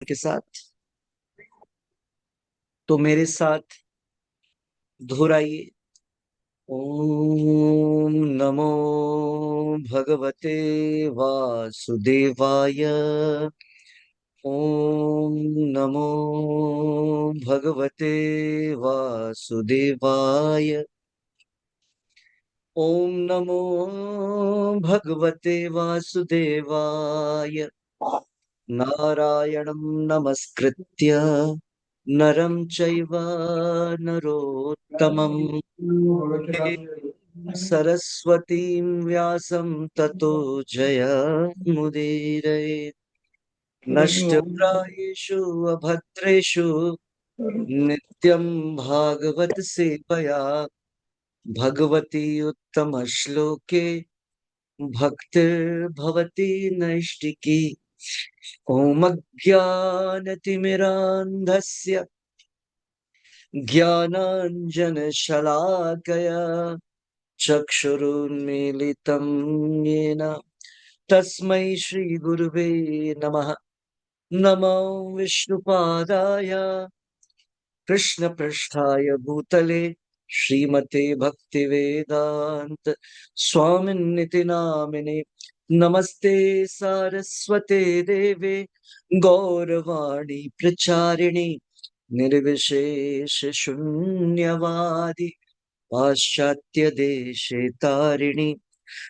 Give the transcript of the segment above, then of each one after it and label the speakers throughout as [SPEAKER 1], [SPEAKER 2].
[SPEAKER 1] के साथ। तो मेरे साथ दोहराइए। ओम नमो भगवते वासुदेवाय। ओम नमो भगवते वासुदेवाय। ओम नमो भगवते वासुदेवाय। नारायणं नमस्कृत्य नरं चैव नरोत्तमं सरस्वतीं व्यासं ततो जयमुदीरये। नष्टप्रायेषु अभद्रेषु नित्यं भागवत सेवया भगवती उत्तमश्लोके भक्तिर्भवति नैष्टिकी। ॐ अज्ञानतिमिरान्धस्य ज्ञानाञ्जनशलाकया चक्षुरुन्मीलितं येन तस्मै श्रीगुरुवे नमः। नमो विष्णुपादाय कृष्णपृष्ठाय भूतले श्रीमते भक्तिवेदान्त स्वामिन्निति नामिने। नमस्ते सारस्वते देवे गौरवाणी प्रचारिणि निर्विशेष शून्यवादी पाश्चात्य देशे तारिणि।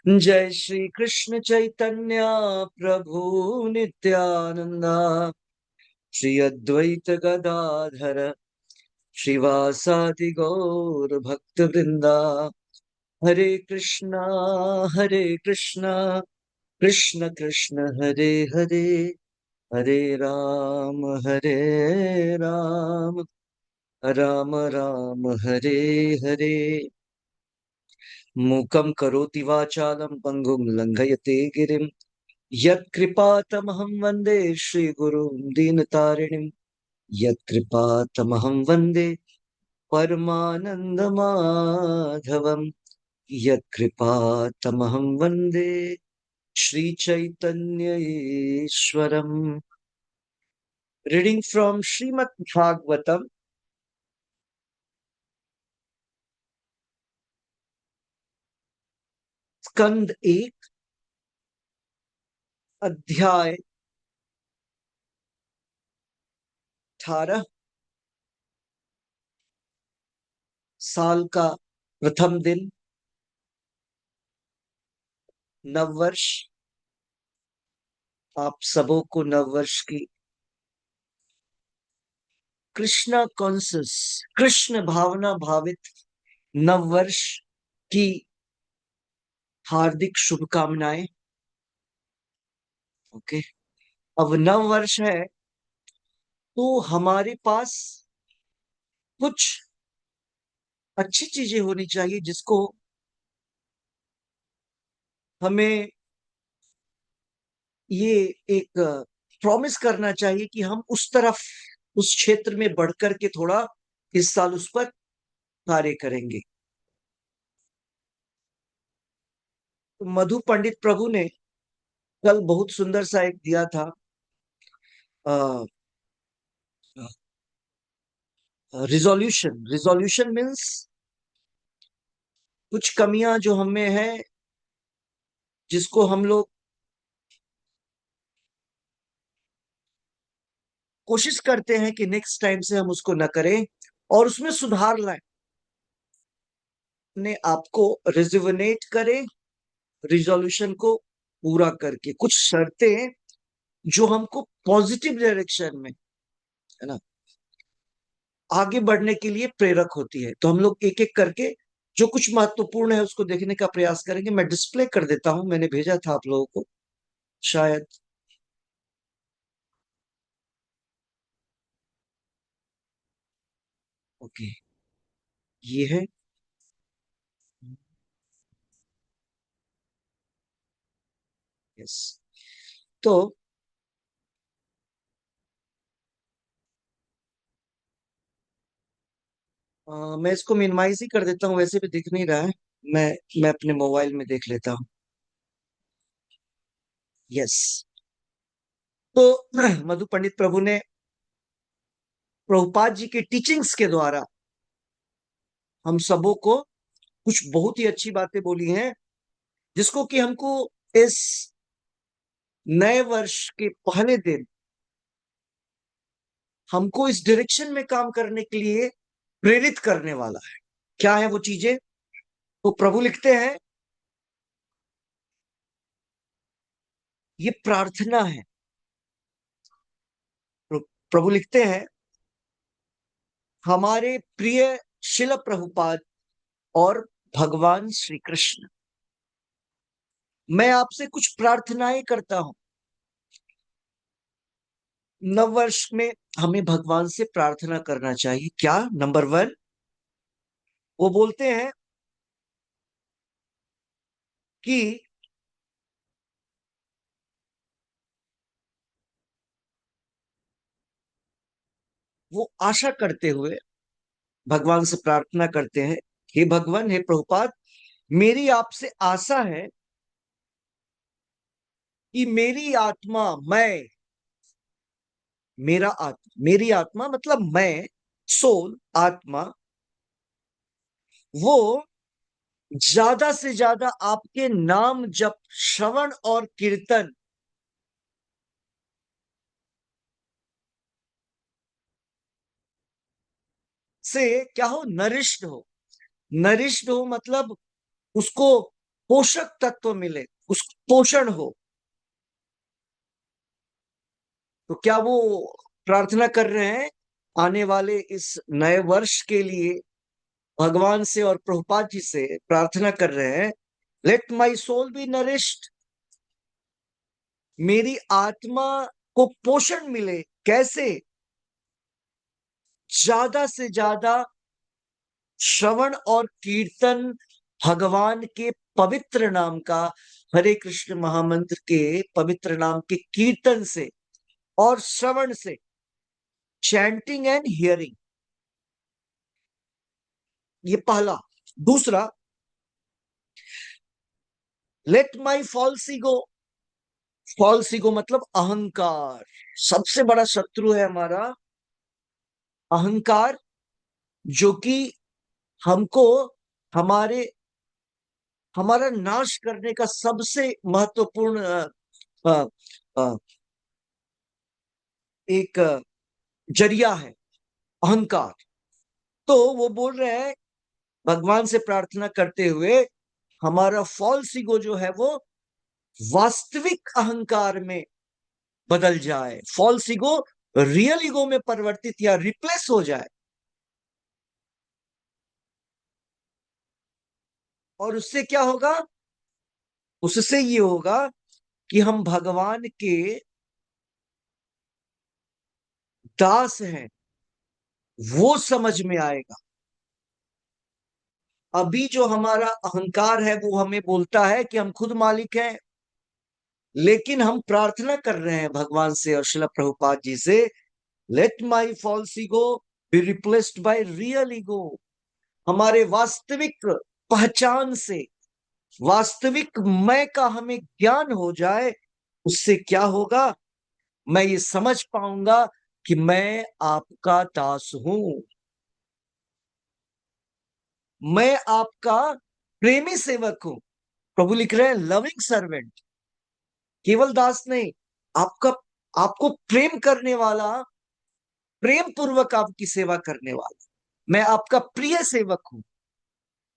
[SPEAKER 1] जय श्री कृष्ण चैतन्य प्रभु नित्यानंदा श्री अद्वैत गदाधर श्रीवासादि गौर भक्त वृंदा। हरे कृष्णा कृष्ण कृष्ण हरे हरे, हरे हरे राम राम राम हरे हरे। मूकं करोति वाचालं पङ्गुं लङ्घयते गिरिं यत्कृपातमहं वन्दे श्रीगुरुं दीनतारिणिं। यत्कृपातमहं वन्दे परमानन्दमाधवं। यत्कृपातमहं वन्दे श्रीचैतन्य ईश्वरम्। रीडिंग फ्रॉम श्रीमद् भागवतम स्कंद 1 अध्याय 18। साल का प्रथम दिन, नववर्ष। आप सबों को नववर्ष की कृष्णा कॉन्सस, कृष्ण भावना भावित नववर्ष की हार्दिक शुभकामनाएं। ओके। अब नववर्ष है तो हमारे पास कुछ अच्छी चीजें होनी चाहिए जिसको हमें ये एक प्रॉमिस करना चाहिए कि हम उस तरफ, उस क्षेत्र में बढ़कर के थोड़ा इस साल उस पर कार्य करेंगे। तो मधु पंडित प्रभु ने कल बहुत सुंदर सा एक दिया था। रिजोल्यूशन, रिजोल्यूशन मीन्स कुछ कमियां जो हमें है, जिसको हम लोग कोशिश करते हैं कि नेक्स्ट टाइम से हम उसको न करें और उसमें सुधार लाएं। अपने आप को रिजुवनेट करें, रिजोल्यूशन को पूरा करके कुछ शर्तें जो हमको पॉजिटिव डायरेक्शन में, है ना, आगे बढ़ने के लिए प्रेरक होती है। तो हम लोग एक एक करके जो कुछ महत्वपूर्ण है उसको देखने का प्रयास करेंगे। मैं डिस्प्ले कर देता हूं, मैंने भेजा था आप लोगों को शायद। ओके, ये है। यस। तो मैं इसको मिनिमाइज ही कर देता हूँ, वैसे भी दिख नहीं रहा है। मैं मैं अपने मोबाइल में देख लेता हूँ। यस। तो मधु पंडित प्रभु ने प्रभुपाद जी के टीचिंग्स के द्वारा हम सबों को कुछ बहुत ही अच्छी बातें बोली हैं, जिसको कि हमको इस नए वर्ष के पहले दिन हमको इस डायरेक्शन में काम करने के लिए प्रेरित करने वाला है। क्या है वो चीजें? तो प्रभु लिखते हैं, ये प्रार्थना है। प्रभु लिखते हैं, हमारे प्रिय शिल प्रभुपाद और भगवान श्री कृष्ण, मैं आपसे कुछ प्रार्थनाएं करता हूं। नव वर्ष में हमें भगवान से प्रार्थना करना चाहिए। क्या? नंबर 1, वो बोलते हैं कि वो आशा करते हुए भगवान से प्रार्थना करते हैं, हे भगवान, हे प्रभुपाद, मेरी आपसे आशा है कि मेरी आत्मा, मैं, मेरी आत्मा मतलब मैं, सोल, आत्मा, वो ज्यादा से ज्यादा आपके नाम जप, श्रवण और कीर्तन से क्या हो, नरिष्ट हो मतलब उसको पोषक तत्व मिले, उसको पोषण हो। तो क्या वो प्रार्थना कर रहे हैं आने वाले इस नए वर्ष के लिए, भगवान से और प्रभुपाद जी से प्रार्थना कर रहे हैं, let my soul be nourished, मेरी आत्मा को पोषण मिले। कैसे? ज्यादा से ज्यादा श्रवण और कीर्तन भगवान के पवित्र नाम का, हरे कृष्ण महामंत्र के पवित्र नाम के कीर्तन से और श्रवण से, चैंटिंग एंड हियरिंग, ये पहला। दूसरा, let my false ego, false ego मतलब अहंकार, सबसे बड़ा शत्रु है हमारा अहंकार, जो कि हमको हमारे हमारा नाश करने का सबसे महत्वपूर्ण अ, अ, एक जरिया है, अहंकार। तो वो बोल रहे हैं भगवान से प्रार्थना करते हुए, हमारा फॉल्स ईगो जो है वो वास्तविक अहंकार में बदल जाए, फॉल्स ईगो रियल ईगो में परिवर्तित या रिप्लेस हो जाए। और उससे क्या होगा? उससे ये होगा कि हम भगवान के दास हैं, वो समझ में आएगा। अभी जो हमारा अहंकार है वो हमें बोलता है कि हम खुद मालिक हैं, लेकिन हम प्रार्थना कर रहे हैं भगवान से और श्रील प्रभुपाद जी से, let my false ego be replaced by real ego. हमारे वास्तविक पहचान से, वास्तविक मैं का हमें ज्ञान हो जाए। उससे क्या होगा? मैं ये समझ पाऊंगा कि मैं आपका दास हूं, मैं आपका प्रेमी सेवक हूं। प्रभु लिख रहे हैं लविंग सर्वेंट, केवल दास नहीं, आपका, आपको प्रेम करने वाला, प्रेम पूर्वक आपकी सेवा करने वाला, मैं आपका प्रिय सेवक हूं।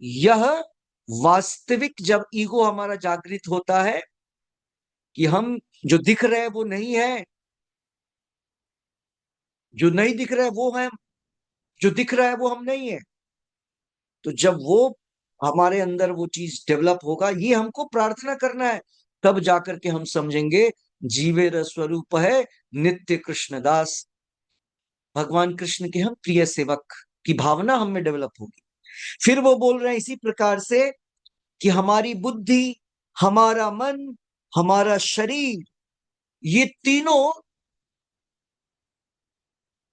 [SPEAKER 1] यह वास्तविक जब ईगो हमारा जागृत होता है कि हम जो दिख रहे हैं वो नहीं है, जो नहीं दिख रहा है वो है, जो दिख रहा है वो हम नहीं है। तो जब वो हमारे अंदर वो चीज डेवलप होगा, ये हमको प्रार्थना करना है, तब जाकर के हम समझेंगे जीवे र स्वरूप है नित्य कृष्ण दास, भगवान कृष्ण के हम प्रिय सेवक की भावना हम में डेवलप होगी। फिर वो बोल रहे हैं इसी प्रकार से कि हमारी बुद्धि, हमारा मन, हमारा शरीर, ये तीनों,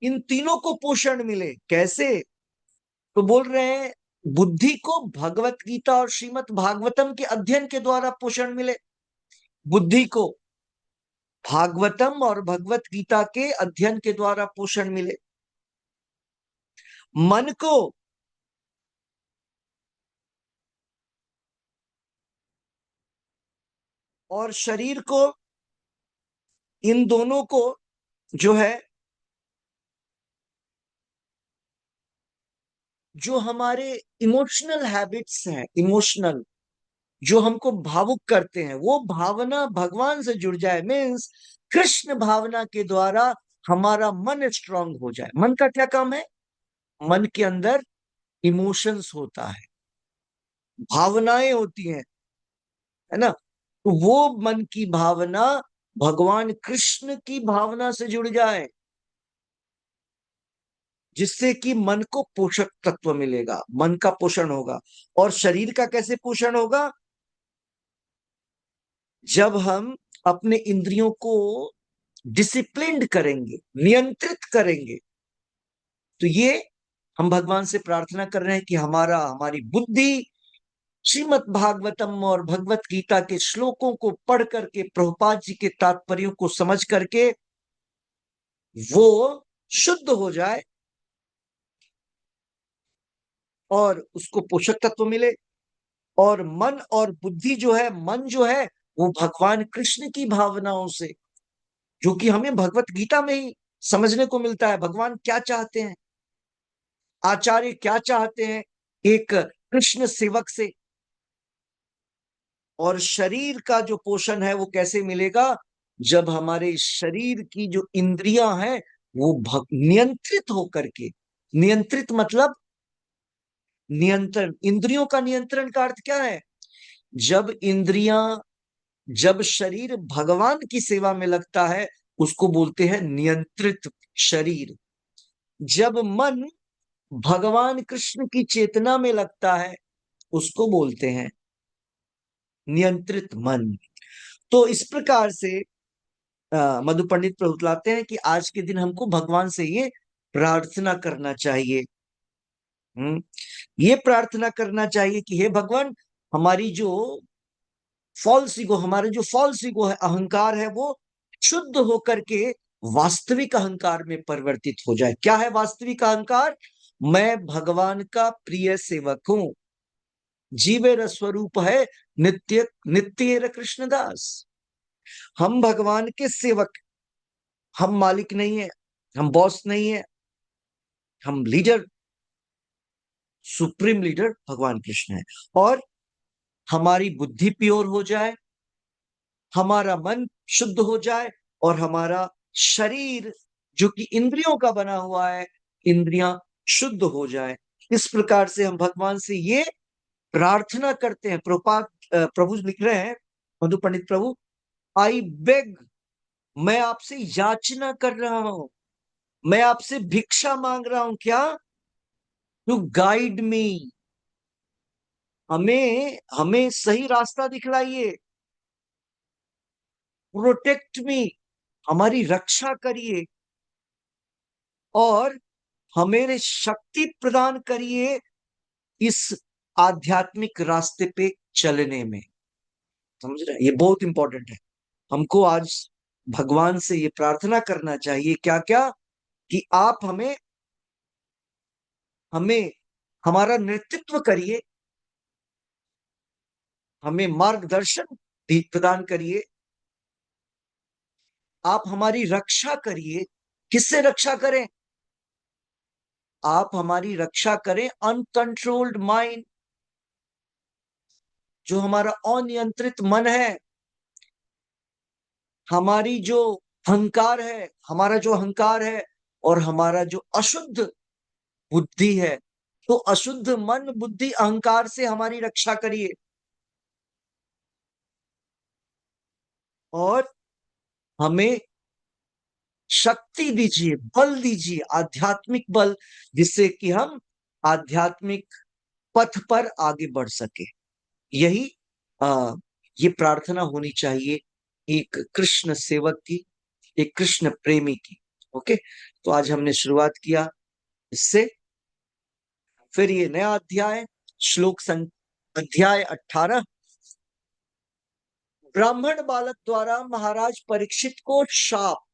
[SPEAKER 1] इन तीनों को पोषण मिले। कैसे? तो बोल रहे हैं बुद्धि को भगवत गीता और श्रीमद् भागवतम के अध्ययन के द्वारा पोषण मिले, बुद्धि को भागवतम और भगवत गीता के अध्ययन के द्वारा पोषण मिले। मन को और शरीर को, इन दोनों को जो है, जो हमारे इमोशनल हैबिट्स हैं, इमोशनल जो हमको भावुक करते हैं, वो भावना भगवान से जुड़ जाए। मीन्स कृष्ण भावना के द्वारा हमारा मन स्ट्रांग हो जाए। मन का क्या काम है? मन के अंदर इमोशंस होता है, भावनाएं होती हैं, है ना। तो वो मन की भावना भगवान कृष्ण की भावना से जुड़ जाए, जिससे कि मन को पोषक तत्व मिलेगा, मन का पोषण होगा। और शरीर का कैसे पोषण होगा? जब हम अपने इंद्रियों को डिसिप्लिन्ड करेंगे, नियंत्रित करेंगे। तो ये हम भगवान से प्रार्थना कर रहे हैं कि हमारी बुद्धि श्रीमद् भागवतम और भगवत गीता के श्लोकों को पढ़ करके, प्रभुपाद जी के तात्पर्यों को समझ करके वो शुद्ध हो जाए और उसको पोषक तत्व मिले। और मन और बुद्धि जो है, मन जो है वो भगवान कृष्ण की भावनाओं से, जो कि हमें भगवत गीता में ही समझने को मिलता है। भगवान क्या चाहते हैं, आचार्य क्या चाहते हैं एक कृष्ण सेवक से। और शरीर का जो पोषण है वो कैसे मिलेगा? जब हमारे शरीर की जो इंद्रियां हैं वो नियंत्रित होकर के, नियंत्रित मतलब नियंत्रण, इंद्रियों का नियंत्रण का अर्थ क्या है? जब इंद्रियां, जब शरीर भगवान की सेवा में लगता है उसको बोलते हैं नियंत्रित शरीर। जब मन भगवान कृष्ण की चेतना में लगता है उसको बोलते हैं नियंत्रित मन। तो इस प्रकार से मधु पंडित प्रभुतलाते हैं कि आज के दिन हमको भगवान से ये प्रार्थना करना चाहिए। ये प्रार्थना करना चाहिए कि हे भगवान, हमारी जो फॉल्स ईगो, हमारे जो फॉल्स ईगो है, अहंकार है, वो शुद्ध होकर के वास्तविक अहंकार में परिवर्तित हो जाए। क्या है वास्तविक अहंकार? मैं भगवान का प्रिय सेवक हूं, जीवेर स्वरूप है नित्य नित्य कृष्णदास। हम भगवान के सेवक, हम मालिक नहीं है, हम बॉस नहीं है, हम लीडर, सुप्रीम लीडर भगवान कृष्ण है। और हमारी बुद्धि प्योर हो जाए, हमारा मन शुद्ध हो जाए, और हमारा शरीर जो कि इंद्रियों का बना हुआ है, इंद्रियां शुद्ध हो जाए। इस प्रकार से हम भगवान से ये प्रार्थना करते हैं। प्रभुपाद प्रभु लिख रहे हैं, मधु पंडित प्रभु, आई बेग, मैं आपसे याचना कर रहा हूं, मैं आपसे भिक्षा मांग रहा हूं। क्या? टू गाइड मी, हमें हमें सही रास्ता दिखलाइए। प्रोटेक्ट मी, हमारी रक्षा करिए। और हमें शक्ति प्रदान करिए इस आध्यात्मिक रास्ते पे चलने में। समझ रहे हैं? ये बहुत इंपॉर्टेंट है। हमको आज भगवान से ये प्रार्थना करना चाहिए, क्या क्या, कि आप हमें हमें हमारा नेतृत्व करिए, हमें मार्गदर्शन भी प्रदान करिए, आप हमारी रक्षा करिए। किससे रक्षा करें? आप हमारी रक्षा करें अनकंट्रोल्ड माइंड, जो हमारा अनियंत्रित मन है, हमारी जो अहंकार है, हमारा जो अहंकार है, और हमारा जो अशुद्ध बुद्धि है। तो अशुद्ध मन, बुद्धि, अहंकार से हमारी रक्षा करिए। और हमें शक्ति दीजिए, बल दीजिए, आध्यात्मिक बल, जिससे कि हम आध्यात्मिक पथ पर आगे बढ़ सके। यही आ, ये प्रार्थना होनी चाहिए एक कृष्ण सेवक की, एक कृष्ण प्रेमी की। ओके, तो आज हमने शुरुआत किया इससे। फिर ये नया अध्याय, श्लोक अध्याय 18, ब्राह्मण बालक द्वारा महाराज परीक्षित को शाप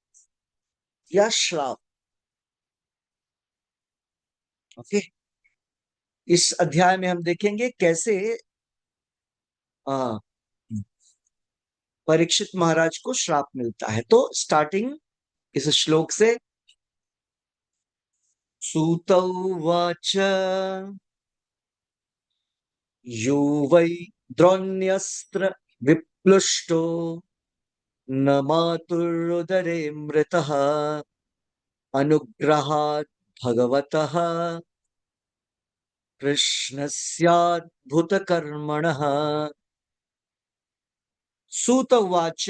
[SPEAKER 1] या श्राप। ओके, इस अध्याय में हम देखेंगे कैसे आ, परीक्षित महाराज को श्राप मिलता है। तो स्टार्टिंग इस श्लोक से, सूत उवाच यो वै द्रोण्यस्त्र विप्लुष्टो न मातुरुदरे मृतः अनुग्रहात् भगवतः कृष्णस्याद्भुतकर्मणः। सूत उवाच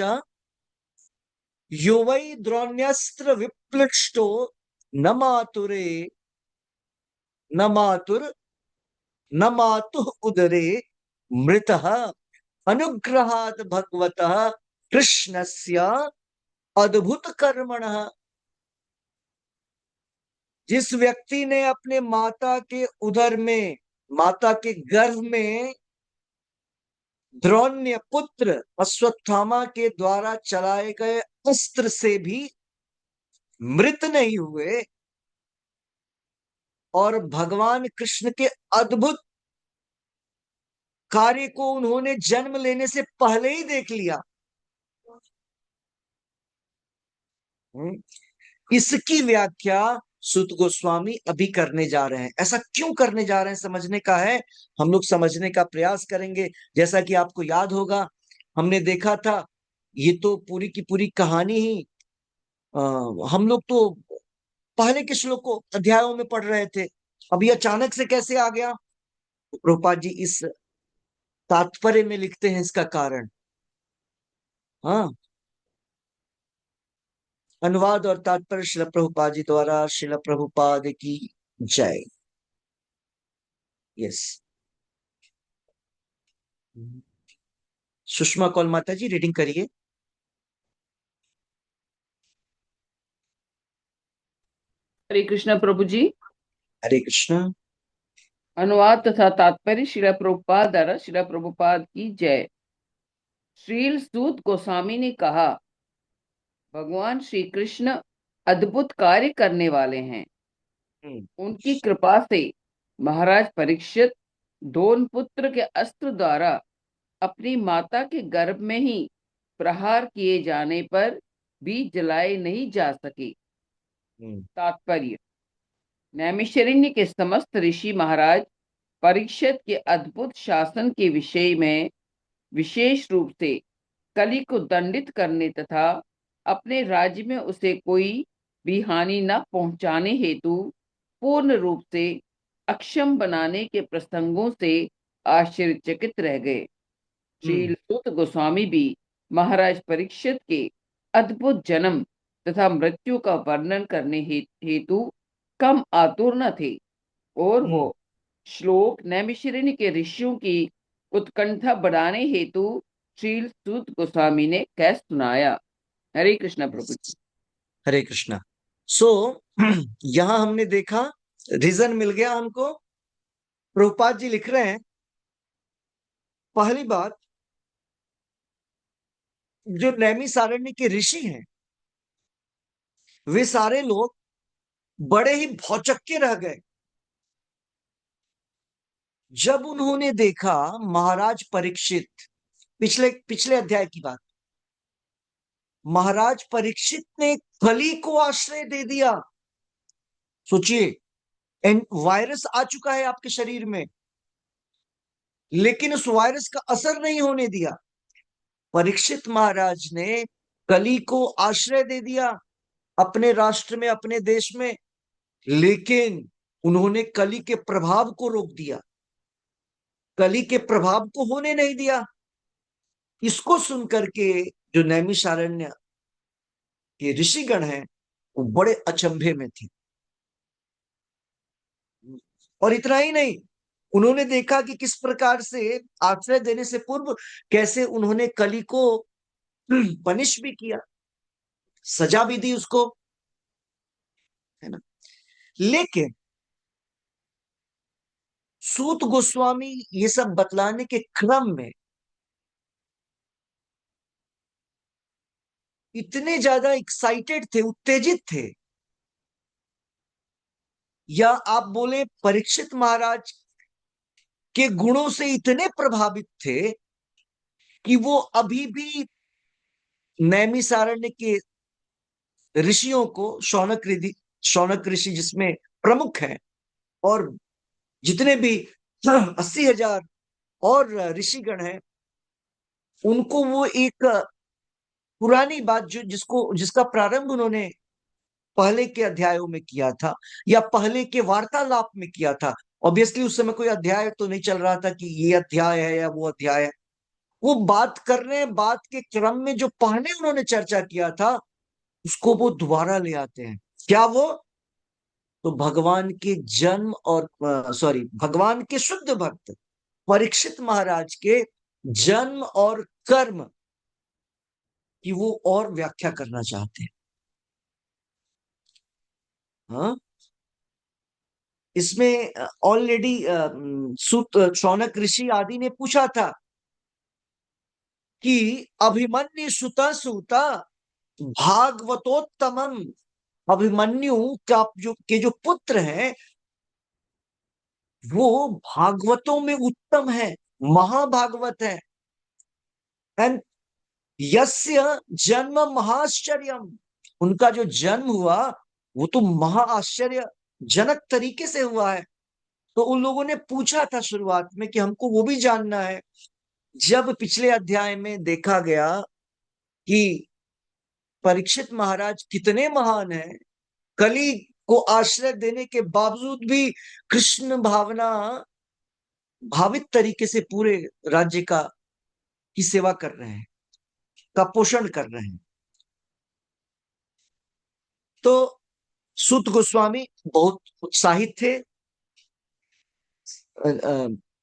[SPEAKER 1] यो वै द्रोण्यस्त्र विप्लुष्टो न मातुरे न मातुर न मातुः उदरे मृतः अनुग्रहात् भगवतः कृष्णस्य अद्भुत कर्मणः। जिस व्यक्ति ने अपने माता के उदर में, माता के गर्भ में द्रोण्य पुत्र अश्वत्थामा के द्वारा चलाए गए अस्त्र से भी मृत नहीं हुए और भगवान कृष्ण के अद्भुत कार्य को उन्होंने जन्म लेने से पहले ही देख लिया। इसकी व्याख्या सूत गोस्वामी अभी करने जा रहे हैं। ऐसा क्यों करने जा रहे हैं समझने का है, हम लोग समझने का प्रयास करेंगे। जैसा कि आपको याद होगा, हमने देखा था ये तो पूरी की पूरी कहानी ही आ, हम लोग तो पहले के श्लोकों अध्यायों में पढ़ रहे थे, अभी अचानक से कैसे आ गया। तो प्रभुपाद जी इस तात्पर्य में लिखते हैं इसका कारण। हाँ, अनुवाद और तात्पर्य शिल प्रभुपाद जी द्वारा। शिल प्रभुपाद की जय। यस, सुषमा कौल माता जी रीडिंग करिए।
[SPEAKER 2] हरे कृष्ण प्रभु जी।
[SPEAKER 1] हरे कृष्ण।
[SPEAKER 2] अनुवाद तथा तात्पर्य श्रील प्रभुपाद द्वारा। श्रील प्रभुपाद की जय। श्रील सूत गोस्वामी ने कहा, भगवान श्री कृष्ण अद्भुत कार्य करने वाले हैं।
[SPEAKER 1] हम्म,
[SPEAKER 2] उनकी कृपा से महाराज परीक्षित दोन पुत्र के अस्त्र द्वारा अपनी माता के गर्भ में ही प्रहार किए जाने पर भी जलाए नहीं जा सके।
[SPEAKER 1] हम्म,
[SPEAKER 2] तात्पर्य, नैमिषारण्य के समस्त ऋषि महाराज परीक्षित के अद्भुत शासन के विषय में विशेष रूप से कली को दंडित करने तथा अपने राज्य में उसे कोई भी हानि न पहुंचाने हेतु पूर्ण रूप से अक्षम बनाने के प्रसंगों से आश्चर्यचकित रह गए। श्री
[SPEAKER 1] हम्म,
[SPEAKER 2] सूत गोस्वामी भी महाराज परीक्षित के अद्भुत जन्म तथा मृत्यु का वर्णन करने हेतु कम आतुर न थे, और वो
[SPEAKER 1] हम्म,
[SPEAKER 2] श्लोक नैमिषारण्य के ऋषियों की उत्कंठा बढ़ाने हेतु श्री सूत गोस्वामी ने कह सुनाया। हरे कृष्ण प्रभु जी।
[SPEAKER 1] हरे कृष्णा। सो यहां हमने देखा, रीजन मिल गया हमको। प्रभुपाद जी लिख रहे हैं, पहली बात, जो नैमिषारण्य के ऋषि हैं वे सारे लोग बड़े ही भौचक्के रह गए जब उन्होंने देखा महाराज परीक्षित, पिछले पिछले अध्याय की बात, महाराज परीक्षित ने कली को आश्रय दे दिया। सोचिए, वायरस आ चुका है आपके शरीर में, लेकिन उस वायरस का असर नहीं होने दिया। परीक्षित महाराज ने कली को आश्रय दे दिया अपने राष्ट्र में, अपने देश में, लेकिन उन्होंने कली के प्रभाव को रोक दिया, कली के प्रभाव को होने नहीं दिया। इसको सुनकर के जो नैमिषारण्य के ऋषिगण हैं वो बड़े अचंभे में थे। और इतना ही नहीं, उन्होंने देखा कि किस प्रकार से आश्रय देने से पूर्व कैसे उन्होंने कली को पनिश भी किया, सजा भी दी उसको, है ना। लेकिन सूत गोस्वामी ये सब बतलाने के क्रम में इतने ज्यादा एक्साइटेड थे, उत्तेजित थे, या आप बोले परीक्षित महाराज के गुणों से इतने प्रभावित थे कि वो अभी भी नैमिषारण्य के ऋषियों को, शौनक ऋषि जिसमें प्रमुख है, और जितने भी 80,000 और ऋषिगण हैं, उनको वो एक पुरानी बात जिसका प्रारंभ उन्होंने पहले के अध्यायों में किया था, या पहले के वार्तालाप में किया था। ऑब्वियसली उस समय कोई अध्याय तो नहीं चल रहा था कि ये अध्याय है या वो अध्याय है। वो बात कर रहे हैं, बात के क्रम में जो पहले उन्होंने चर्चा किया था उसको वो दोबारा ले आते हैं। क्या वो? तो भगवान के जन्म और सॉरी, भगवान के शुद्ध भक्त परीक्षित महाराज के जन्म और कर्म की वो और व्याख्या करना चाहते हैं। हाँ, इसमें ऑलरेडी सुत शौनक ऋषि आदि ने पूछा था कि अभिमन्यु सुता सूता भागवतोत्तमम, अभिमन्यु का जो पुत्र है वो भागवतों में उत्तम है, महाभागवत है। एंड यस्य जन्म महाश्चर्यम, उनका जो जन्म हुआ वो तो महा आश्चर्य जनक तरीके से हुआ है। तो उन लोगों ने पूछा था शुरुआत में कि हमको वो भी जानना है। जब पिछले अध्याय में देखा गया कि परीक्षित महाराज कितने महान हैं, कली को आश्रय देने के बावजूद भी कृष्ण भावना भावित तरीके से पूरे राज्य का की सेवा कर रहे हैं, का पोषण कर रहे हैं। तो सूत गोस्वामी बहुत उत्साहित थे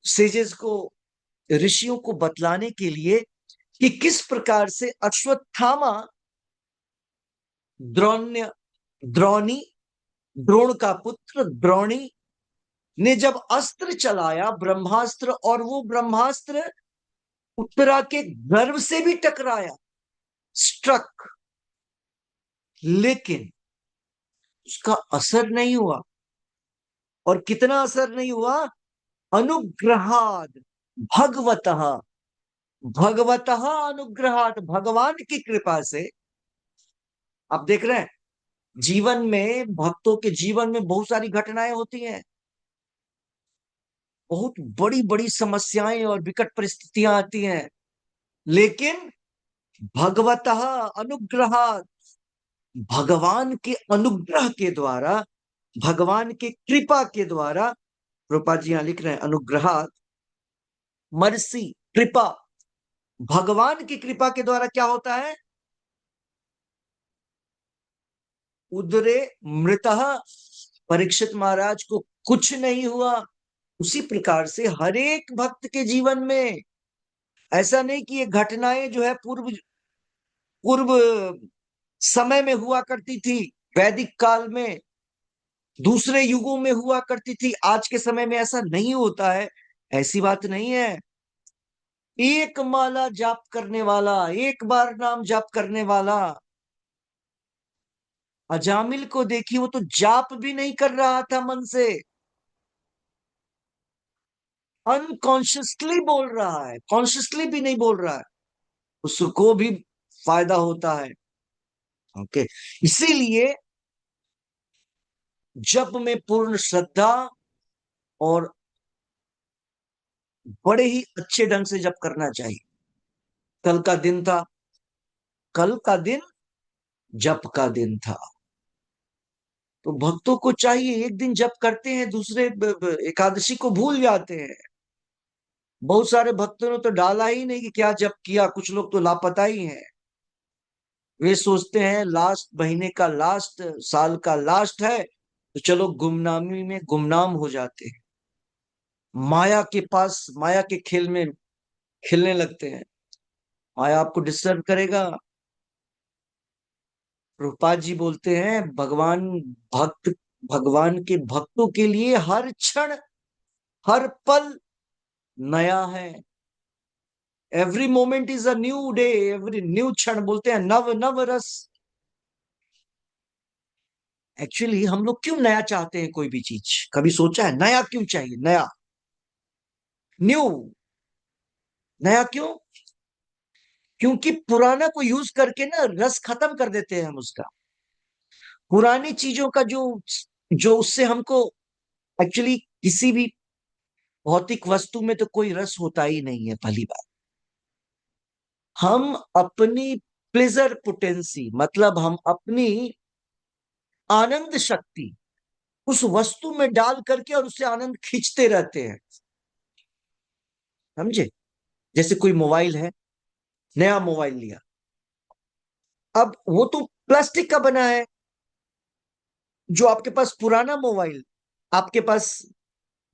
[SPEAKER 1] सेजेस को, ऋषियों को बतलाने के लिए कि किस प्रकार से अश्वत्थामा द्रोण्य द्रोणी द्रोण का पुत्र द्रोणी ने जब अस्त्र चलाया ब्रह्मास्त्र, और वो ब्रह्मास्त्र उत्तरा के गर्भ से भी टकराया, स्ट्रक, लेकिन उसका असर नहीं हुआ। और कितना असर नहीं हुआ? अनुग्रहाद भगवतः, भगवतः अनुग्रहाद, भगवान की कृपा से। आप देख रहे हैं जीवन में, भक्तों के जीवन में बहुत सारी घटनाएं होती हैं, बहुत बड़ी बड़ी समस्याएं और विकट परिस्थितियां आती हैं, लेकिन भगवतः अनुग्रहाद, भगवान के अनुग्रह के द्वारा, भगवान के कृपा के द्वारा, रूपा जी यहां लिख रहे हैं अनुग्रहात, मर्सी, कृपा, भगवान की कृपा के द्वारा क्या होता है? उदरे मृतः, परीक्षित महाराज को कुछ नहीं हुआ। उसी प्रकार से हर एक भक्त के जीवन में, ऐसा नहीं कि ये घटनाएं जो है पूर्व पूर्व समय में हुआ करती थी, वैदिक काल में, दूसरे युगों में हुआ करती थी, आज के समय में ऐसा नहीं होता है। ऐसी बात नहीं है। एक माला जाप करने वाला, एक बार नाम जाप करने वाला, अजामिल को देखिए, वो तो जाप भी नहीं कर रहा था मन से, अनकॉन्शियसली बोल रहा है, कॉन्शियसली भी नहीं बोल रहा है, उसको भी फायदा होता है। ओके, इसीलिए जप में पूर्ण श्रद्धा और बड़े ही अच्छे ढंग से जप करना चाहिए। कल का दिन था, कल का दिन जप का दिन था। तो भक्तों को चाहिए, एक दिन जप करते हैं, दूसरे एकादशी को भूल जाते हैं। बहुत सारे भक्तों ने तो डाला ही नहीं कि क्या जप किया, कुछ लोग तो लापता ही हैं। वे सोचते हैं लास्ट महीने का लास्ट, साल का लास्ट है, तो चलो गुमनामी में गुमनाम हो जाते हैं, माया के पास, माया के खेल में खेलने लगते हैं। माया आपको डिस्टर्ब करेगा। प्रभुपाद जी बोलते हैं भक्त भगवान के भक्तों के लिए हर क्षण, हर पल नया है। Every moment is a new day, every new क्षण, बोलते हैं नव नव रस। एक्चुअली हम लोग क्यों नया चाहते हैं? कोई भी चीज कभी सोचा है नया क्यों चाहिए? नया, न्यू, नया क्यों? क्योंकि पुराना को यूज करके ना रस खत्म कर देते हैं हम उसका। पुरानी चीजों का जो जो उससे हमको एक्चुअली किसी भी भौतिक वस्तु में तो कोई रस होता ही नहीं है, पहली बात। हम अपनी प्लेजर पोटेंसी, मतलब हम अपनी आनंद शक्ति उस वस्तु में डाल करके और उससे आनंद खींचते रहते हैं, समझे? जैसे कोई मोबाइल है, नया मोबाइल लिया, अब वो तो प्लास्टिक का बना है। जो आपके पास पुराना मोबाइल, आपके पास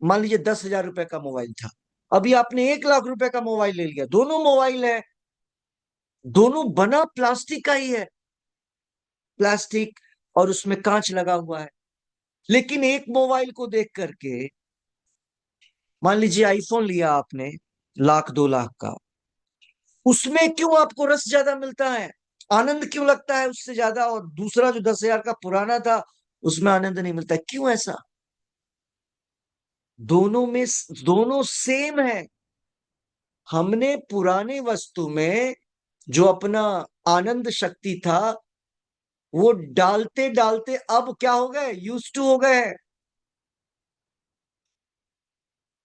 [SPEAKER 1] मान लीजिए 10,000 रुपए का मोबाइल था, अभी आपने 1 लाख रुपए का मोबाइल ले लिया, दोनों मोबाइल है, दोनों बना प्लास्टिक का ही है, प्लास्टिक और उसमें कांच लगा हुआ है। लेकिन एक मोबाइल को देख करके, मान लीजिए आईफोन लिया आपने 1 लाख 2 लाख का, उसमें क्यों आपको रस ज्यादा मिलता है, आनंद क्यों लगता है उससे ज्यादा, और दूसरा जो 10,000 का पुराना था उसमें आनंद नहीं मिलता? क्यों ऐसा? दोनों में, दोनों सेम है। हमने पुराने वस्तु में जो अपना आनंद शक्ति था वो डालते डालते अब क्या हो गए, यूज टू हो गए।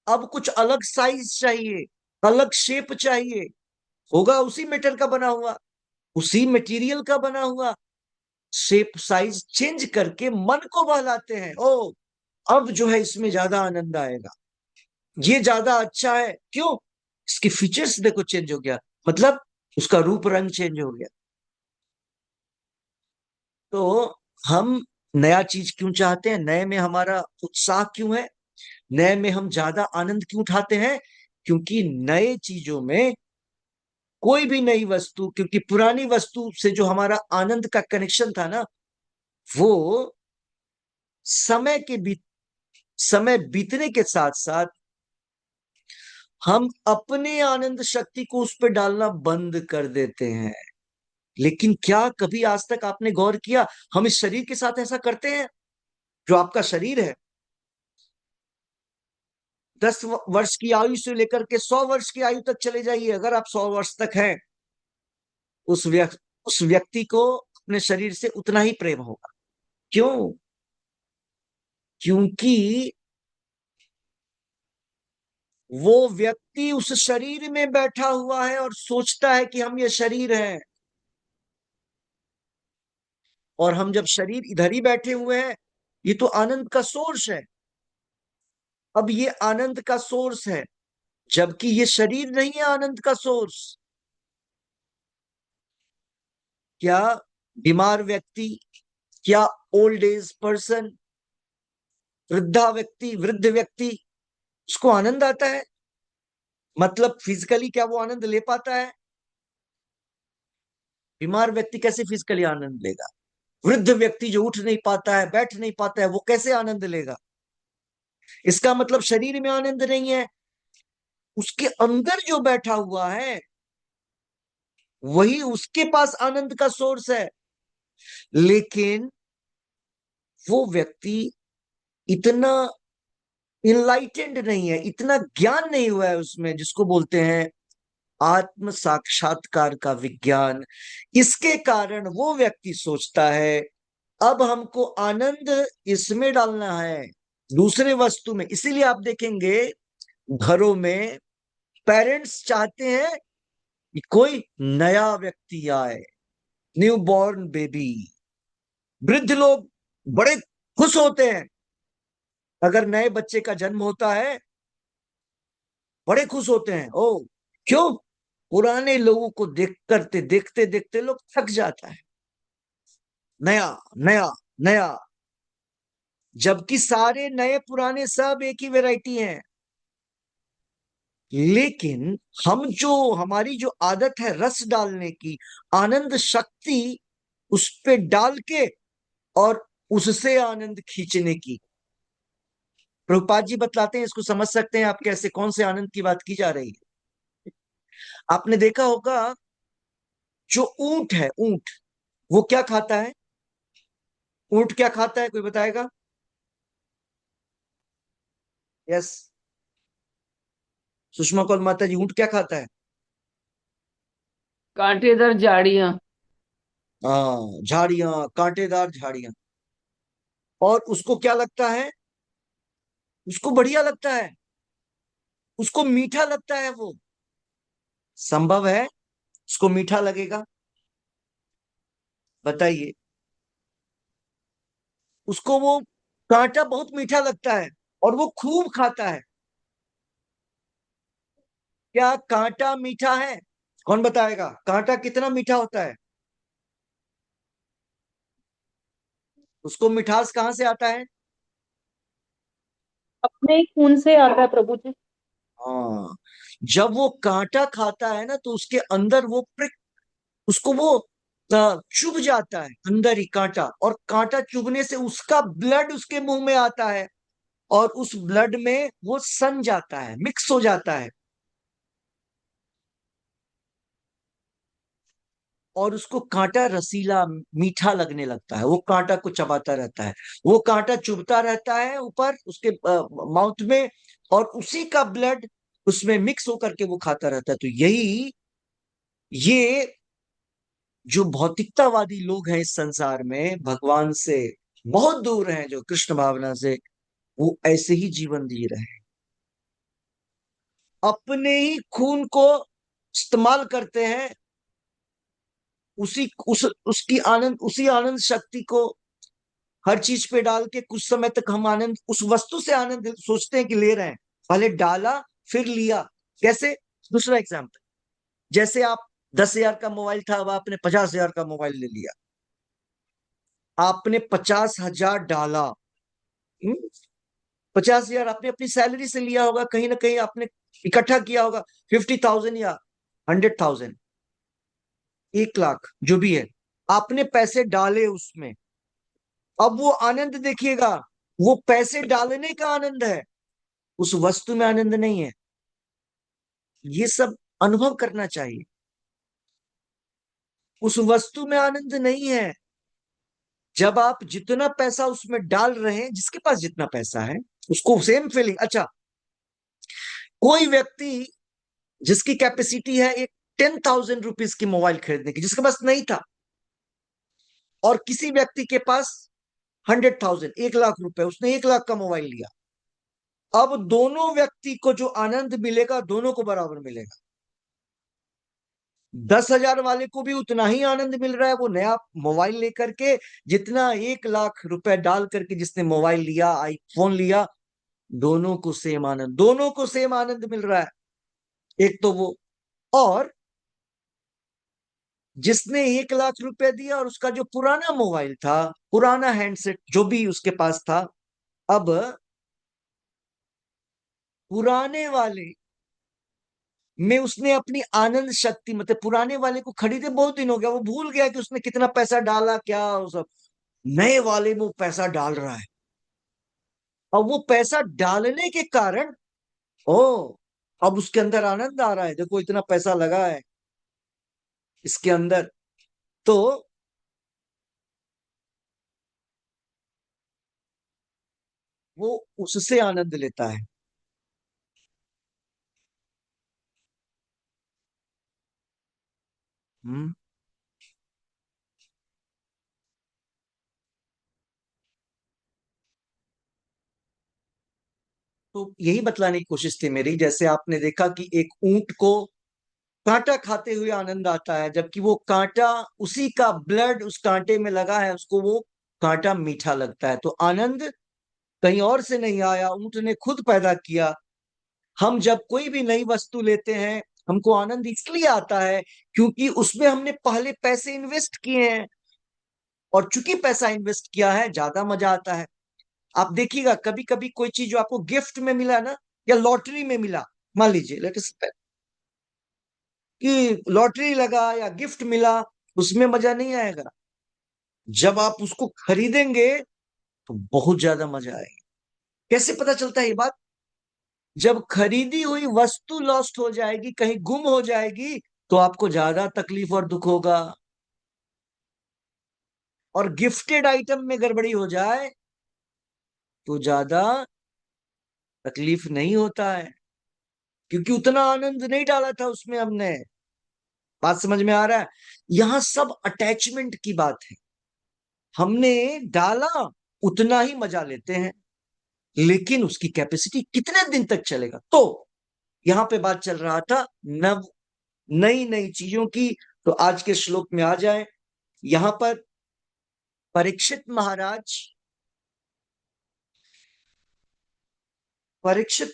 [SPEAKER 1] अब कुछ अलग साइज चाहिए, अलग शेप चाहिए, होगा उसी मेटल का बना हुआ, उसी मटेरियल का बना हुआ, शेप साइज चेंज करके मन को बहलाते हैं। ओ, अब जो है इसमें ज्यादा आनंद आएगा, ये ज्यादा अच्छा है। क्यों? इसके फीचर्स देखो चेंज हो गया, मतलब उसका रूप रंग चेंज हो गया। तो हम नया चीज क्यों चाहते हैं? नए में हमारा उत्साह क्यों है? नए में हम ज्यादा आनंद क्यों उठाते हैं? क्योंकि नए चीजों में कोई भी नई वस्तु, क्योंकि पुरानी वस्तु से जो हमारा आनंद का कनेक्शन था ना, वो समय के बीत समय बीतने के साथ साथ हम अपने आनंद शक्ति को उस पर डालना बंद कर देते हैं। लेकिन क्या कभी आज तक आपने गौर किया, हम इस शरीर के साथ ऐसा करते हैं? जो आपका शरीर है, 10 वर्ष की आयु से लेकर के 100 वर्ष की आयु तक चले जाइए, अगर आप 100 वर्ष तक हैं, उस व्यक्ति को अपने शरीर से उतना ही प्रेम होगा। क्यों? क्योंकि वो व्यक्ति उस शरीर में बैठा हुआ है और सोचता है कि हम ये शरीर हैं, और हम जब शरीर इधर ही बैठे हुए हैं, ये तो आनंद का सोर्स है। अब ये आनंद का सोर्स है, जबकि ये शरीर नहीं है आनंद का सोर्स। क्या बीमार व्यक्ति, क्या ओल्ड एज पर्सन, वृद्ध व्यक्ति, उसको आनंद आता है? मतलब फिजिकली क्या वो आनंद ले पाता है? बीमार व्यक्ति कैसे फिजिकली आनंद लेगा? वृद्ध व्यक्ति जो उठ नहीं पाता है, बैठ नहीं पाता है, वो कैसे आनंद लेगा? इसका मतलब शरीर में आनंद नहीं है, उसके अंदर जो बैठा हुआ है वही उसके पास आनंद का सोर्स है। लेकिन वो व्यक्ति इतना इनलाइटेंड नहीं है, इतना ज्ञान नहीं हुआ है उसमें, जिसको बोलते हैं आत्म साक्षात्कार का विज्ञान। इसके कारण वो व्यक्ति सोचता है अब हमको आनंद इसमें डालना है, दूसरे वस्तु में। इसीलिए आप देखेंगे घरों में पेरेंट्स चाहते हैं कि कोई नया व्यक्ति आए, न्यू बॉर्न बेबी। वृद्ध लोग बड़े खुश होते हैं अगर नए बच्चे का जन्म होता है, बड़े खुश होते हैं। ओ, क्यों? पुराने लोगों को देखते देखते देखते लोग थक जाता है, नया नया नया, जबकि सारे नए पुराने सब एक ही वैरायटी हैं। लेकिन हम जो, हमारी जो आदत है रस डालने की, आनंद शक्ति उस पे डाल के और उससे आनंद खींचने की, प्रभुपाद जी बतलाते हैं, इसको समझ सकते हैं आप कैसे, कौन से आनंद की बात की जा रही है? आपने देखा होगा, जो ऊंट है, ऊंट, वो क्या खाता है? ऊंट क्या खाता है, कोई बताएगा? यस, सुषमा कौल माता जी, ऊंट क्या खाता है?
[SPEAKER 2] कांटेदार झाड़ियां।
[SPEAKER 1] हाँ, झाड़ियां, कांटेदार झाड़ियां। और उसको क्या लगता है? उसको बढ़िया लगता है, उसको मीठा लगता है वो। संभव है उसको मीठा लगेगा? बताइए। उसको वो कांटा बहुत मीठा लगता है और वो खूब खाता है। क्या कांटा मीठा है? कौन बताएगा कांटा कितना मीठा होता है? उसको मिठास कहाँ से आता है?
[SPEAKER 3] अपने ही खून से आता है प्रभु जी।
[SPEAKER 1] हाँ, जब वो कांटा खाता है ना, तो उसके अंदर वो प्रिक, उसको वो चुभ जाता है अंदर ही कांटा, और कांटा चुभने से उसका ब्लड उसके मुंह में आता है, और उस ब्लड में वो सन जाता है, मिक्स हो जाता है, और उसको कांटा रसीला मीठा लगने लगता है। वो कांटा को चबाता रहता है, वो कांटा चुभता रहता है ऊपर उसके माउथ में, और उसी का ब्लड उसमें मिक्स होकर के वो खाता रहता है। तो यही, ये जो भौतिकतावादी लोग हैं इस संसार में, भगवान से बहुत दूर हैं, जो कृष्ण भावना से, वो ऐसे ही जीवन जी रहे हैं, अपने ही खून को इस्तेमाल करते हैं, उसी उसकी आनंद, उसी आनंद शक्ति को हर चीज पे डाल के कुछ समय तक हम आनंद, उस वस्तु से आनंद सोचते हैं कि ले रहे हैं, पहले डाला फिर लिया। कैसे? दूसरा एग्जाम्पल, जैसे आप 10,000 का मोबाइल था, अब आपने 50,000 का मोबाइल ले लिया। आपने 50,000 डाला, 50,000 आपने अपनी सैलरी से लिया होगा, कहीं ना कहीं आपने इकट्ठा किया होगा, 50,000 या 100,000, 1 लाख, जो भी है, आपने पैसे डाले उसमें। अब वो आनंद देखिएगा, वो पैसे डालने का आनंद है, उस वस्तु में आनंद नहीं है। ये सब अनुभव करना चाहिए। उस वस्तु में आनंद नहीं है। जब आप जितना पैसा उसमें डाल रहे हैं, जिसके पास जितना पैसा है उसको सेम फीलिंग। अच्छा, कोई व्यक्ति जिसकी कैपेसिटी है एक 10,000 रुपीज की मोबाइल खरीदने की, जिसके पास नहीं था, और किसी व्यक्ति के पास 100,000, 1 लाख रुपए, उसने 1 लाख का मोबाइल लिया। अब दोनों व्यक्ति को जो आनंद मिलेगा, दोनों को बराबर मिलेगा। 10,000 वाले को भी उतना ही आनंद मिल रहा है वो नया मोबाइल लेकर के, जितना 1 लाख रुपए डाल करके जिसने मोबाइल लिया, आईफोन लिया। दोनों को सेम आनंद, दोनों को सेम आनंद मिल रहा है। एक तो वो, और जिसने 1 लाख रुपए दिया और उसका जो पुराना मोबाइल था, पुराना हैंडसेट जो भी उसके पास था, अब पुराने वाले में उसने अपनी आनंद शक्ति, मतलब पुराने वाले को खरीदे बहुत दिन हो गया, वो भूल गया कि उसने कितना पैसा डाला, क्या वो सब। नए वाले में वो पैसा डाल रहा है, और वो पैसा डालने के कारण, ओ, अब उसके अंदर आनंद आ रहा है, देखो इतना पैसा लगा है इसके अंदर। तो वो उससे आनंद लेता है। हम्म। तो यही बतलाने की कोशिश थी मेरी, जैसे आपने देखा कि एक ऊंट को कांटा खाते हुए आनंद आता है, जबकि वो कांटा, उसी का ब्लड उस कांटे में लगा है, उसको वो कांटा मीठा लगता है। तो आनंद कहीं और से नहीं आया, ऊंट ने खुद पैदा किया। हम जब कोई भी नई वस्तु लेते हैं, हमको आनंद इसलिए आता है क्योंकि उसमें हमने पहले पैसे इन्वेस्ट किए हैं, और चूंकि पैसा इन्वेस्ट किया है, ज्यादा मजा आता है। आप देखिएगा, कभी कभी कोई चीज जो आपको गिफ्ट में मिला ना, या लॉटरी में मिला, मान लीजिए लेटेस्ट कि लॉटरी लगा या गिफ्ट मिला, उसमें मजा नहीं आएगा। जब आप उसको खरीदेंगे तो बहुत ज्यादा मजा आएगा। कैसे पता चलता है ये बात? जब खरीदी हुई वस्तु लॉस्ट हो जाएगी, कहीं गुम हो जाएगी, तो आपको ज्यादा तकलीफ और दुख होगा। और गिफ्टेड आइटम में गड़बड़ी हो जाए तो ज्यादा तकलीफ नहीं होता है, क्योंकि उतना आनंद नहीं डाला था उसमें हमने। बात समझ में आ रहा है? यहां सब अटैचमेंट की बात है। हमने डाला, उतना ही मजा लेते हैं, लेकिन उसकी कैपेसिटी कितने दिन तक चलेगा। तो यहां पे बात चल रहा था नव नई नई चीजों की। तो आज के श्लोक में आ जाए। यहां पर परीक्षित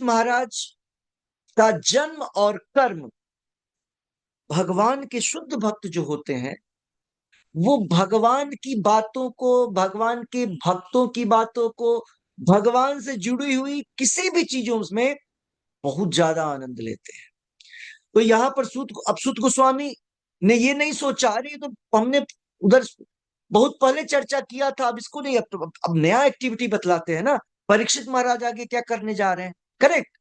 [SPEAKER 1] महाराज का जन्म और कर्म, भगवान के शुद्ध भक्त जो होते हैं, वो भगवान की बातों को, भगवान के भक्तों की बातों को, भगवान से जुड़ी हुई किसी भी चीजों में बहुत ज्यादा आनंद लेते हैं। तो यहां पर सूत गोस्वामी ने ये नहीं सोचा, अरे तो हमने उधर बहुत पहले चर्चा किया था, अब इसको नहीं, अब नया एक्टिविटी बतलाते हैं ना। परीक्षित महाराज आगे क्या करने जा रहे हैं? करेक्ट।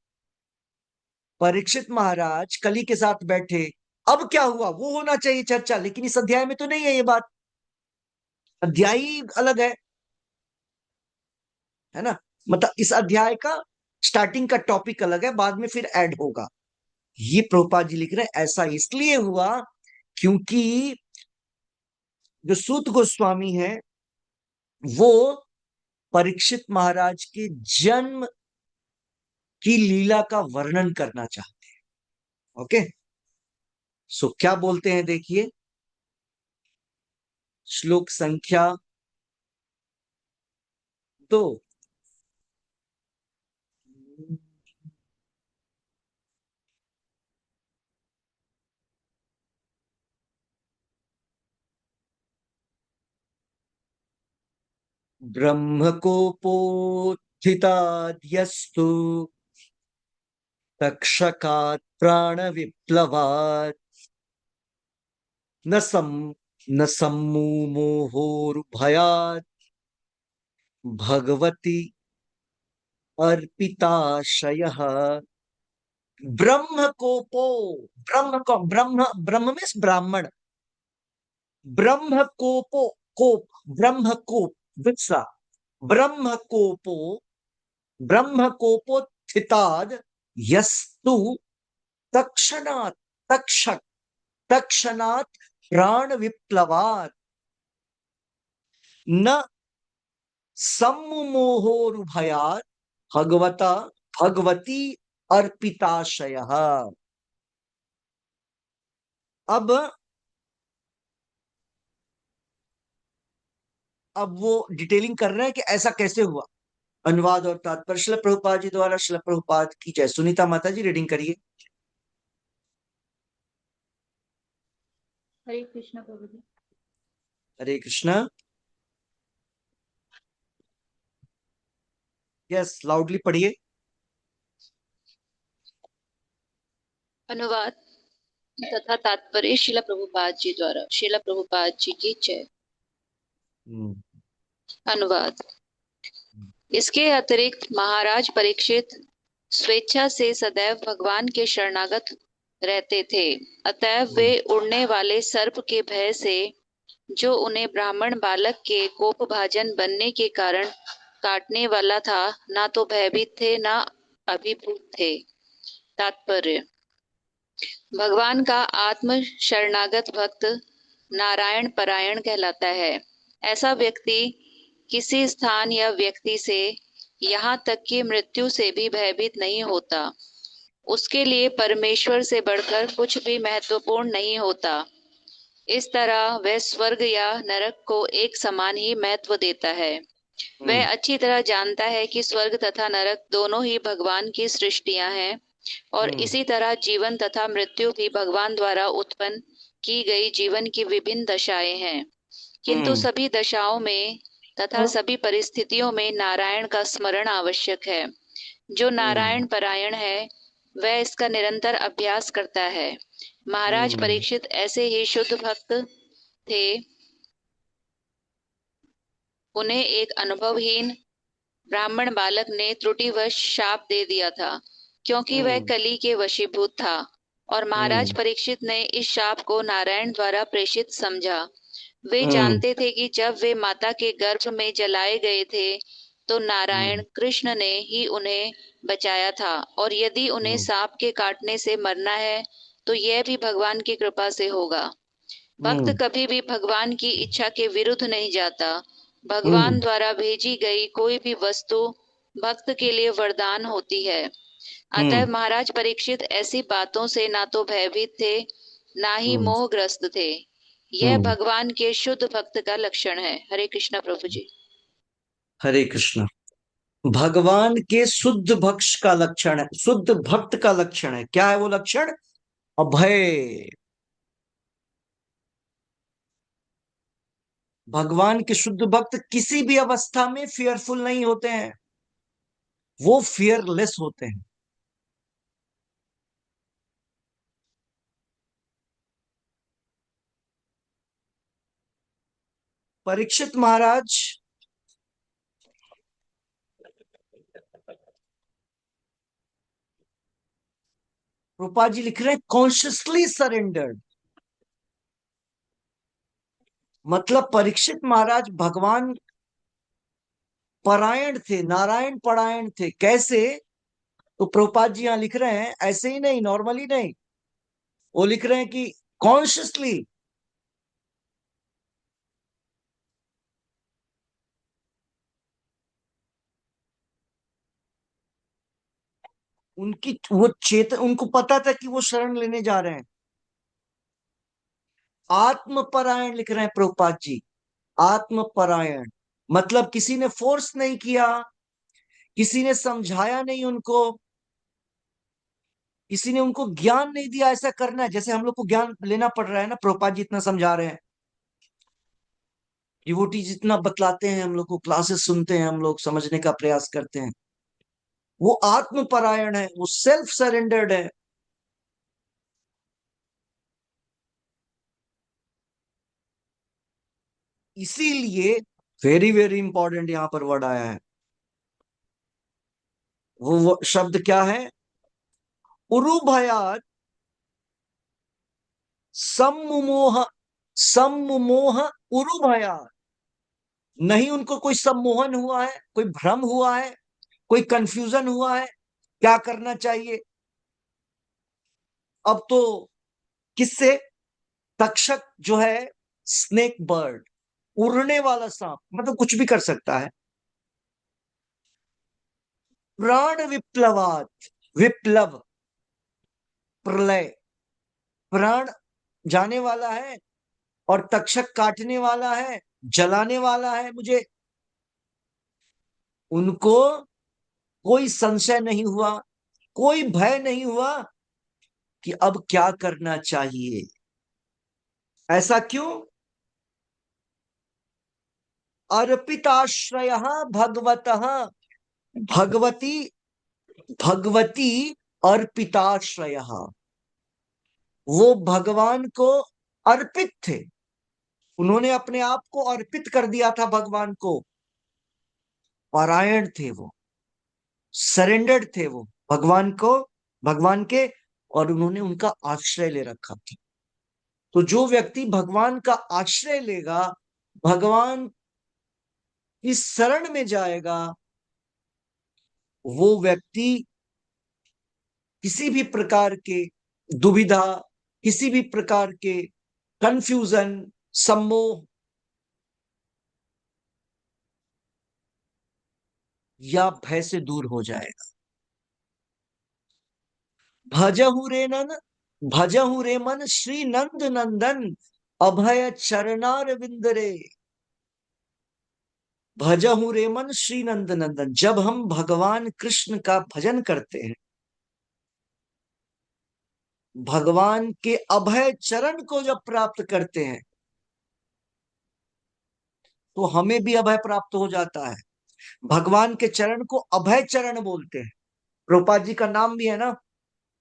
[SPEAKER 1] परीक्षित महाराज कली के साथ बैठे, अब क्या हुआ वो होना चाहिए चर्चा, लेकिन इस अध्याय में तो नहीं है ये बात। अध्याय ही अलग है ना। मतलब इस अध्याय का स्टार्टिंग का टॉपिक अलग है, बाद में फिर ऐड होगा। ये प्रभुपाद जी लिख रहे हैं ऐसा इसलिए हुआ क्योंकि जो सूत गोस्वामी है वो परीक्षित महाराज के जन्म की लीला का वर्णन करना चाहते हैं। ओके, सो क्या बोलते हैं देखिए, श्लोक संख्या 2। ब्रह्मकोपोत्थिताद्यस्तु तक्षकात् प्राणविप्लवात् न सम न सम्मुमोहोर्भयात् भगवती अर्पिताशयः। ब्रह्म कोपो, ब्रह्म ब्रह्म मीन्स ब्राह्मण। ब्रह्म कोपो, कोप, ब्रह्म कोप, वित्सा, ब्रह्म कोपो, ब्रह्म कोपोत्थिताद यस्तु तक्षणात्, तक्षक, तक्षणात् प्राण विप्लवात् न सम्मोहोरुभयात् भगवता भगवती अर्पिताशयः। अब वो डिटेलिंग कर रहे हैं कि ऐसा कैसे हुआ। अनुवाद और तात्पर्य श्रील प्रभुपाद जी द्वारा। श्रील प्रभुपाद की जय। सुनीता माता जी रीडिंग करिए।
[SPEAKER 3] हरे कृष्ण प्रभु जी।
[SPEAKER 1] हरे कृष्णा। यस, लाउडली पढ़िए।
[SPEAKER 4] अनुवाद तथा तात्पर्य श्रील प्रभुपाद जी द्वारा। श्रील प्रभुपाद जी की जय। अनुवाद। इसके अतिरिक्त महाराज परीक्षित स्वेच्छा से सदैव भगवान के शरणागत रहते थे, अतएव वे उड़ने वाले सर्प के भय से, जो उन्हें ब्राह्मण बालक के कोपभाजन बनने के कारण काटने वाला था, ना तो भयभीत थे ना अभिभूत थे। तात्पर्य। भगवान का आत्म शरणागत भक्त नारायण परायण कहलाता है। ऐसा व्यक्ति किसी स्थान या व्यक्ति से, यहाँ तक कि मृत्यु से भी भयभीत नहीं होता। उसके लिए परमेश्वर से बढ़कर कुछ भी महत्वपूर्ण नहीं होता। इस तरह वह स्वर्ग या नरक को एक समान ही महत्व देता है। वह अच्छी तरह जानता है कि स्वर्ग तथा नरक दोनों ही भगवान की सृष्टियां हैं, और इसी तरह जीवन तथा मृत्यु भी भगवान द्वारा उत्पन्न की गई जीवन की विभिन्न दशाएं हैं। किंतु सभी दशाओं में तथा सभी परिस्थितियों में नारायण का स्मरण आवश्यक है। जो नारायण परायण है वह इसका निरंतर अभ्यास करता है। महाराज परीक्षित ऐसे ही शुद्ध भक्त थे। उन्हें एक अनुभवहीन ब्राह्मण बालक ने त्रुटिवश शाप दे दिया था। क्योंकि वह कली के वशीभूत था। और महाराज परीक्षित ने इस शाप को नारायण द्वारा प्रेषित समझा। वे जानते थे कि जब वे माता के गर्भ में जलाए गए थे तो नारायण कृष्ण ने ही उन्हें बचाया था, और यदि उन्हें सांप के काटने से मरना है तो यह भी भगवान की कृपा से होगा। भक्त कभी भी भगवान की इच्छा के विरुद्ध नहीं जाता। भगवान द्वारा भेजी गई कोई भी वस्तु भक्त के लिए वरदान होती है। अतः महाराज परीक्षित ऐसी बातों से ना तो भयभीत थे, ना ही मोहग्रस्त थे। यह भगवान के शुद्ध भक्त का लक्षण है। हरे कृष्णा प्रभु जी।
[SPEAKER 1] हरे कृष्ण। भगवान के शुद्ध भक्त का लक्षण है, शुद्ध भक्त का लक्षण है। क्या है वो लक्षण? अभय। भगवान के शुद्ध भक्त किसी भी अवस्था में फियरफुल नहीं होते हैं, वो फियरलेस होते हैं। परीक्षित महाराज रूपा जी लिख रहे हैं कॉन्शियसली सरेंडर्ड। मतलब परीक्षित महाराज भगवान परायण थे, नारायण परायण थे। कैसे? तो प्रभुपाद जी यहां लिख रहे हैं ऐसे ही नहीं, नॉर्मली नहीं, वो लिख रहे हैं कि कॉन्शियसली। उनकी वो चेतन, उनको पता था कि वो शरण लेने जा रहे हैं। आत्मपरायण लिख रहे हैं प्रभुपाद जी। आत्मपरायण मतलब किसी ने फोर्स नहीं किया, किसी ने समझाया नहीं उनको, किसी ने उनको ज्ञान नहीं दिया ऐसा करना है। जैसे हम लोग को ज्ञान लेना पड़ रहा है ना, प्रभुपाद जी इतना समझा रहे हैं, डिवोटी जितना बतलाते हैं, हम लोग को क्लासेस सुनते हैं, हम लोग समझने का प्रयास करते हैं। वो आत्मपरायण है, वो सेल्फ सरेंडर्ड है। इसीलिए वेरी वेरी इंपॉर्टेंट यहां पर वर्ड आया है। वो शब्द क्या है? उरुभयात सम्मोह। सम्मोह उरुभयात। नहीं उनको कोई सम्मोहन हुआ है, कोई भ्रम हुआ है, कोई कंफ्यूजन हुआ है क्या करना चाहिए। अब तो किससे? तक्षक जो है, स्नेक बर्ड, उड़ने वाला सांप, मतलब कुछ भी कर सकता है। प्राण विप्लवात। विप्लव, प्रलय, प्राण जाने वाला है और तक्षक काटने वाला है, जलाने वाला है मुझे। उनको कोई संशय नहीं हुआ, कोई भय नहीं हुआ कि अब क्या करना चाहिए। ऐसा क्यों? अर्पिताश्रय भगवतः। भगवती, भगवती अर्पिताश्रय। वो भगवान को अर्पित थे, उन्होंने अपने आप को अर्पित कर दिया था भगवान को। पारायण थे वो, सरेंडर्ड थे वो भगवान को, भगवान के, और उन्होंने उनका आश्रय ले रखा था। तो जो व्यक्ति भगवान का आश्रय लेगा, भगवान इस शरण में जाएगा, वो व्यक्ति किसी भी प्रकार के दुविधा, किसी भी प्रकार के कंफ्यूजन, सम्मोह या भय से दूर हो जाएगा। भजहु रे नन, भजहु रे मन श्री नंद नंदन, अभय चरणार विंदरे। भजहु रे मन श्री नंद नंदन। जब हम भगवान कृष्ण का भजन करते हैं, भगवान के अभय चरण को जब प्राप्त करते हैं, तो हमें भी अभय प्राप्त हो जाता है। भगवान के चरण को अभय चरण बोलते हैं। प्रभुपाद जी का नाम भी है ना,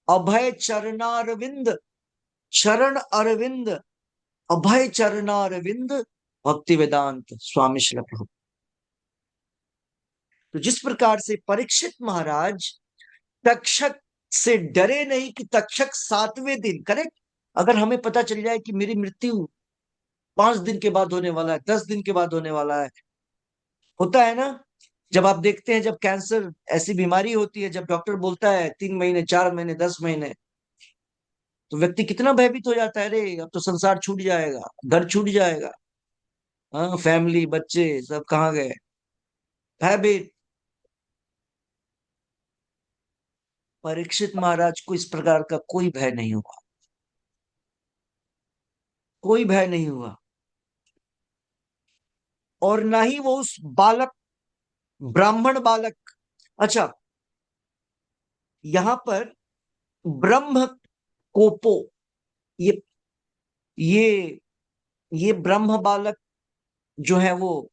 [SPEAKER 1] अभय चरणारविंद। चरण अरविंद, अभय चरणारविंद भक्ति वेदांत स्वामी श्री प्रभु। तो जिस प्रकार से परीक्षित महाराज तक्षक से डरे नहीं कि तक्षक 7वें दिन, करेक्ट, अगर हमें पता चल जाए कि मेरी मृत्यु 5 दिन के बाद होने वाला है, 10 दिन के बाद होने वाला है, होता है ना, जब आप देखते हैं जब कैंसर ऐसी बीमारी होती है, जब डॉक्टर बोलता है 3 महीने, 4 महीने, 10 महीने, तो व्यक्ति कितना भयभीत हो जाता है, अरे अब तो संसार छूट जाएगा, घर छूट जाएगा, हाँ, फैमिली, बच्चे सब कहाँ गए, भयभीत। परीक्षित महाराज को इस प्रकार का कोई भय नहीं हुआ, कोई भय नहीं हुआ, और ना ही वो उस बालक, ब्राह्मण बालक, अच्छा, यहां पर ब्रह्म कोपो, ये ये ये ब्रह्म बालक जो है, वो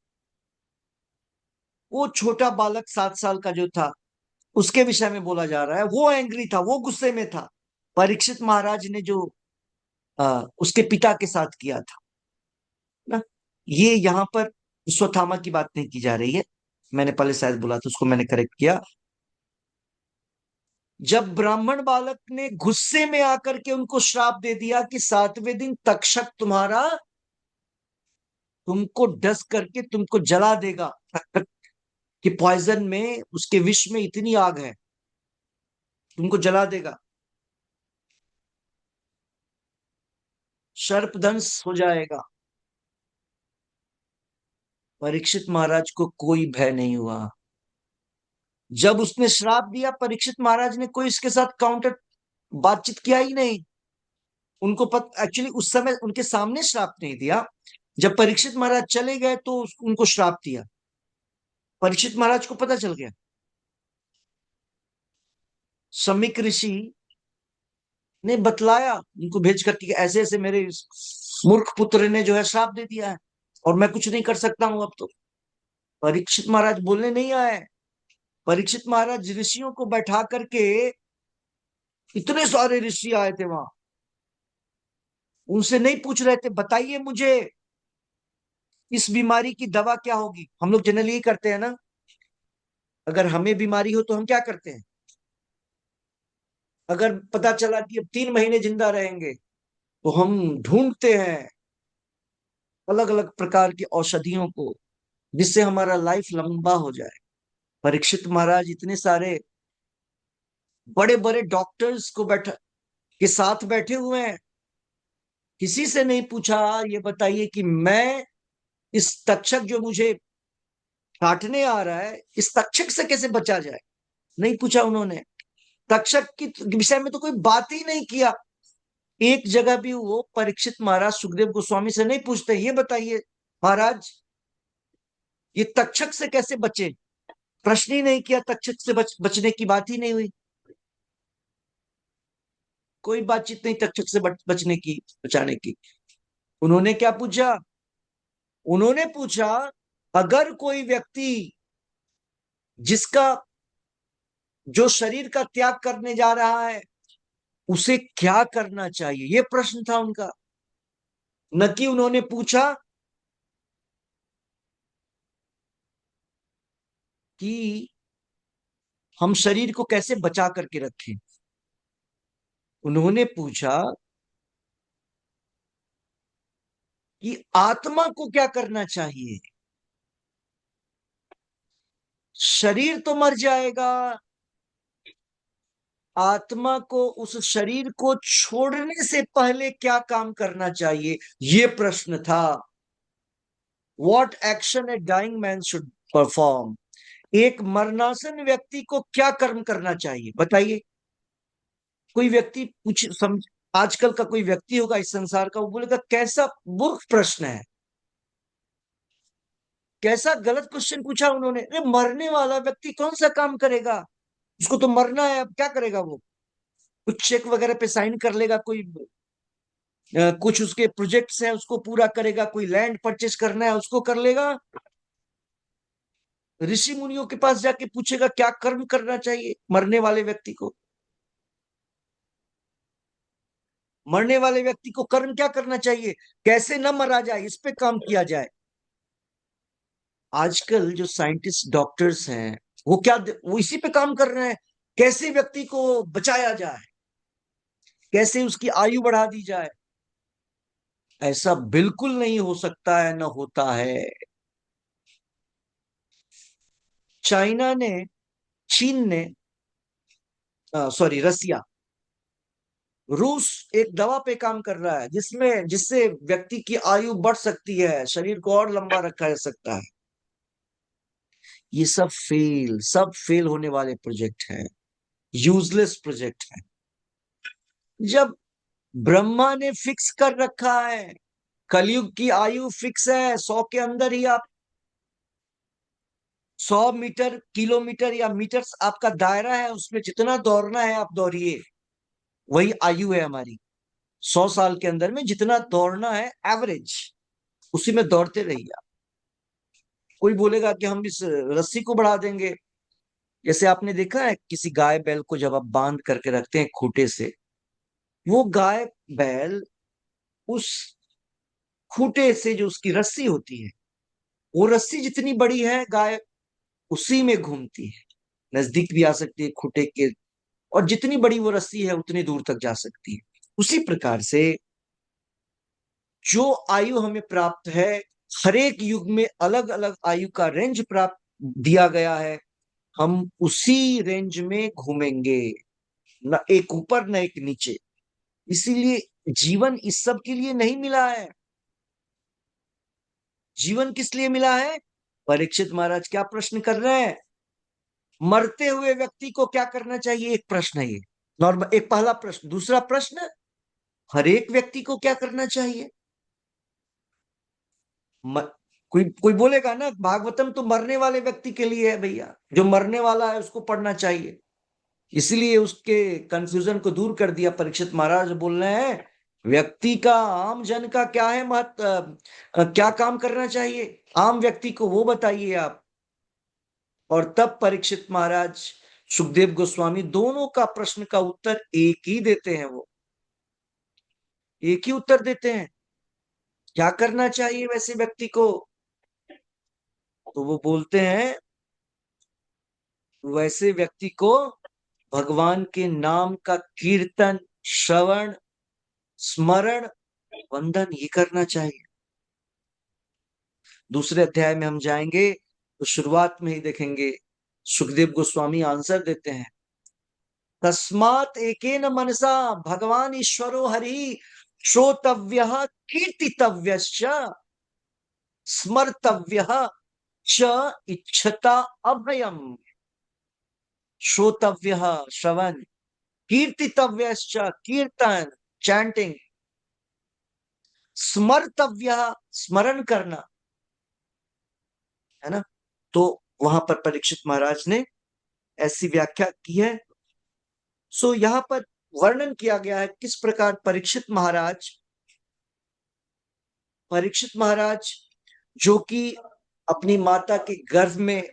[SPEAKER 1] छोटा बालक 7 साल का जो था, उसके विषय में बोला जा रहा है। वो एंग्री था, वो गुस्से में था, परीक्षित महाराज ने जो उसके पिता के साथ किया था ना। ये यहाँ पर स्वथामा की बात नहीं की जा रही है, मैंने पहले शायद बोला था, उसको मैंने करेक्ट किया। जब ब्राह्मण बालक ने गुस्से में आकर के उनको श्राप दे दिया कि 7वें दिन तक्षक तुमको डस करके तुमको जला देगा, कि पॉइजन में, उसके विष में इतनी आग है, तुमको जला देगा, सर्पदंश हो जाएगा। परीक्षित महाराज को कोई भय नहीं हुआ। जब उसने श्राप दिया, परीक्षित महाराज ने कोई इसके साथ काउंटर बातचीत किया ही नहीं। उनको एक्चुअली उस समय उनके सामने श्राप नहीं दिया, जब परीक्षित महाराज चले गए तो उनको श्राप दिया, परीक्षित महाराज को पता चल गया। समीक ऋषि ने बतलाया उनको भेज कर कि ऐसे ऐसे मेरे मूर्ख पुत्र ने जो है श्राप दे दिया है, और मैं कुछ नहीं कर सकता हूं अब तो। परीक्षित महाराज बोलने नहीं आए। परीक्षित महाराज ऋषियों को बैठा करके, इतने सारे ऋषि आए थे वहां, उनसे नहीं पूछ रहे थे बताइए मुझे इस बीमारी की दवा क्या होगी। हम लोग जनरली यही करते हैं ना, अगर हमें बीमारी हो तो हम क्या करते हैं, अगर पता चला कि अब 3 महीने जिंदा रहेंगे, तो हम ढूंढते हैं अलग अलग प्रकार की औषधियों को, जिससे हमारा लाइफ लंबा हो जाए। परीक्षित महाराज इतने सारे बड़े बड़े डॉक्टर्स को के साथ बैठे हुए हैं, किसी से नहीं पूछा ये बताइए कि मैं इस तक्षक जो मुझे काटने आ रहा है, इस तक्षक से कैसे बचा जाए, नहीं पूछा उन्होंने। तक्षक की विषय में तो कोई बात ही नहीं किया। एक जगह भी वो परीक्षित महाराज सुखदेव गोस्वामी से नहीं पूछते ये बताइए महाराज ये तक्षक से कैसे बचे, प्रश्न ही नहीं किया, तक्षक से बचने की बात ही नहीं हुई, कोई बातचीत नहीं तक्षक से बचने की, बचाने की। उन्होंने क्या पूछा, उन्होंने पूछा अगर कोई व्यक्ति जिसका जो शरीर का त्याग करने जा रहा है, उसे क्या करना चाहिए, ये प्रश्न था उनका। न कि उन्होंने पूछा कि हम शरीर को कैसे बचा करके रखें। उन्होंने पूछा कि आत्मा को क्या करना चाहिए, शरीर तो मर जाएगा, आत्मा को उस शरीर को छोड़ने से पहले क्या काम करना चाहिए, ये प्रश्न था। What action a dying man should perform, एक मरणासन व्यक्ति को क्या कर्म करना चाहिए बताइए। कोई व्यक्ति पूछ समझ, आजकल का कोई व्यक्ति होगा इस संसार का, वो बोलेगा कैसा मूर्ख प्रश्न है, कैसा गलत क्वेश्चन पूछा उन्होंने। अरे मरने वाला व्यक्ति कौन सा काम करेगा, उसको तो मरना है, अब क्या करेगा वो, कुछ चेक वगैरह पे साइन कर लेगा, कोई कुछ उसके प्रोजेक्ट्स हैं उसको पूरा करेगा, कोई लैंड परचेज करना है उसको कर लेगा। ऋषि मुनियों के पास जाके पूछेगा क्या कर्म करना चाहिए मरने वाले व्यक्ति को, मरने वाले व्यक्ति को कर्म क्या करना चाहिए, कैसे न मरा जाए इस पे काम किया जाए। आजकल जो साइंटिस्ट डॉक्टर्स हैं वो क्या, वो इसी पे काम कर रहे हैं। कैसे व्यक्ति को बचाया जाए, कैसे उसकी आयु बढ़ा दी जाए। ऐसा बिल्कुल नहीं हो सकता है, न होता है। चाइना ने, चीन ने, सॉरी रसिया, रूस एक दवा पे काम कर रहा है जिससे व्यक्ति की आयु बढ़ सकती है, शरीर को और लंबा रखा जा सकता है। ये सब फेल होने वाले प्रोजेक्ट हैं, यूजलेस प्रोजेक्ट हैं। जब ब्रह्मा ने फिक्स कर रखा है, कलयुग की आयु फिक्स है, 100 के अंदर ही आप 100 मीटर, किलोमीटर या मीटर्स आपका दायरा है, उसमें जितना दौड़ना है आप दौड़िए, वही आयु है हमारी। 100 साल के अंदर में जितना दौड़ना है एवरेज, उसी में दौड़ते रहिए आप। कोई बोलेगा कि हम इस रस्सी को बढ़ा देंगे। जैसे आपने देखा है किसी गाय बैल को जब आप बांध करके रखते हैं खूंटे से, वो गाय बैल उस खूंटे से जो उसकी रस्सी होती है, वो रस्सी जितनी बड़ी है गाय उसी में घूमती है, नजदीक भी आ सकती है खूंटे के, और जितनी बड़ी वो रस्सी है उतनी दूर तक जा सकती है। उसी प्रकार से जो आयु हमें प्राप्त है, हर एक युग में अलग अलग आयु का रेंज प्राप्त दिया गया है, हम उसी रेंज में घूमेंगे, न एक ऊपर न एक नीचे। इसीलिए जीवन इस सब के लिए नहीं मिला है। जीवन किस लिए मिला है? परीक्षित महाराज क्या प्रश्न कर रहे हैं? मरते हुए व्यक्ति को क्या करना चाहिए, एक प्रश्न है ये नॉर्मल, एक पहला प्रश्न। दूसरा प्रश्न, हर एक व्यक्ति को क्या करना चाहिए। म, कोई कोई बोलेगा ना भागवतम तो मरने वाले व्यक्ति के लिए है भैया, जो मरने वाला है उसको पढ़ना चाहिए। इसलिए उसके कंफ्यूजन को दूर कर दिया। परीक्षित महाराज बोल रहे हैं व्यक्ति का, आम जन का क्या है महत्व, क्या काम करना चाहिए आम व्यक्ति को, वो बताइए आप। और तब परीक्षित महाराज, सुखदेव गोस्वामी दोनों का प्रश्न का उत्तर एक ही देते हैं। वो एक ही उत्तर देते हैं, क्या करना चाहिए वैसे व्यक्ति को। तो वो बोलते हैं वैसे व्यक्ति को भगवान के नाम का कीर्तन, श्रवण, स्मरण, वंदन ये करना चाहिए। दूसरे अध्याय में हम जाएंगे तो शुरुआत में ही देखेंगे सुखदेव गोस्वामी आंसर देते हैं, तस्मात एकेन मनसा भगवान ईश्वरो हरि श्रोतव्यः कीर्तितव्यश्च स्मर्तव्यः च इच्छता अभयम। श्रोतव्यः श्रवण, कीर्तितव्यश्च कीर्तन चैंटिंग, स्मर्तव्यः स्मरण करना, है ना। तो वहां पर परीक्षित महाराज ने ऐसी व्याख्या की है। सो यहां पर वर्णन किया गया है किस प्रकार परीक्षित महाराज जो कि अपनी माता के गर्भ में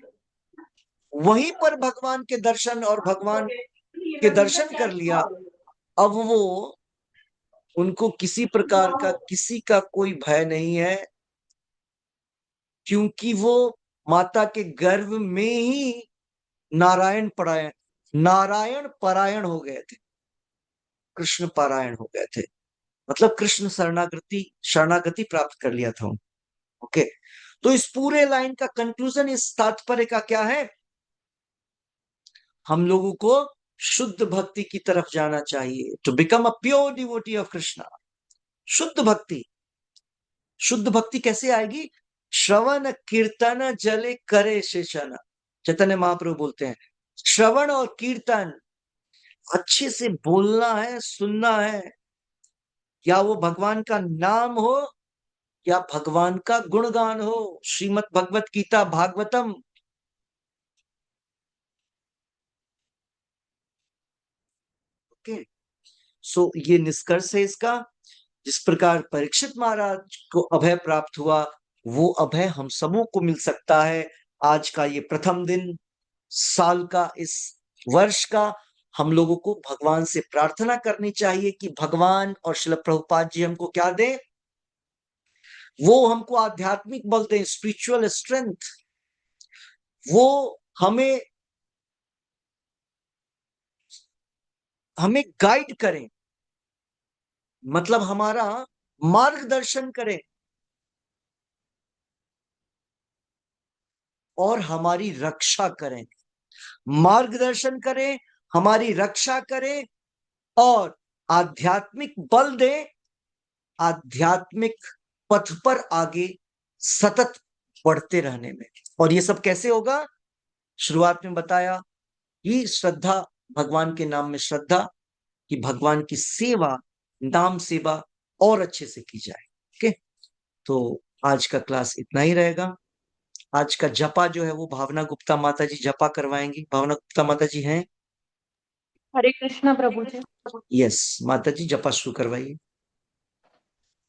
[SPEAKER 1] वहीं पर भगवान के दर्शन और भगवान के दर्शन कर लिया, अब वो, उनको किसी प्रकार का, किसी का कोई भय नहीं है, क्योंकि वो माता के गर्भ में ही नारायण परायण हो गए थे, कृष्ण पारायण हो गए थे। मतलब कृष्ण शरणागति प्राप्त कर लिया था। ओके, तो इस पूरे लाइन का कंक्लूजन, इस तात्पर्य का क्या है? हम लोगों को शुद्ध भक्ति की तरफ जाना चाहिए, to become a pure devotee of Krishna. शुद्ध भक्ति कैसे आएगी? श्रवण कीर्तन जले करे शेषन। चैतन्य महाप्रभु बोलते हैं श्रवण और कीर्तन, अच्छे से बोलना है, सुनना है, या वो भगवान का नाम हो या भगवान का गुणगान हो, श्रीमद् भगवत गीता भागवतम। ओके, सो ये निष्कर्ष है इसका। जिस प्रकार परीक्षित महाराज को अभय प्राप्त हुआ, वो अभय हम सबों को मिल सकता है। आज का ये प्रथम दिन, साल का, इस वर्ष का, हम लोगों को भगवान से प्रार्थना करनी चाहिए कि भगवान और श्रील प्रभुपाद जी हमको क्या दें? वो हमको आध्यात्मिक बल दें, स्पिरिचुअल स्ट्रेंथ। वो हमें हमें गाइड करें, मतलब हमारा मार्गदर्शन करें और हमारी रक्षा करें। मार्गदर्शन करें, हमारी रक्षा करें और आध्यात्मिक बल दे, आध्यात्मिक पथ पर आगे सतत बढ़ते रहने में। और ये सब कैसे होगा? शुरुआत में बताया कि श्रद्धा, भगवान के नाम में श्रद्धा, कि भगवान की सेवा, नाम सेवा और अच्छे से की जाए। ओके, तो आज का क्लास इतना ही रहेगा। आज का जपा जो है वो भावना गुप्ता माता जी जपा करवाएंगी। भावना गुप्ता माता जी हैं?
[SPEAKER 3] हरे कृष्णा प्रभु जी।
[SPEAKER 1] यस, माता जी जपा शुरू करवाइए।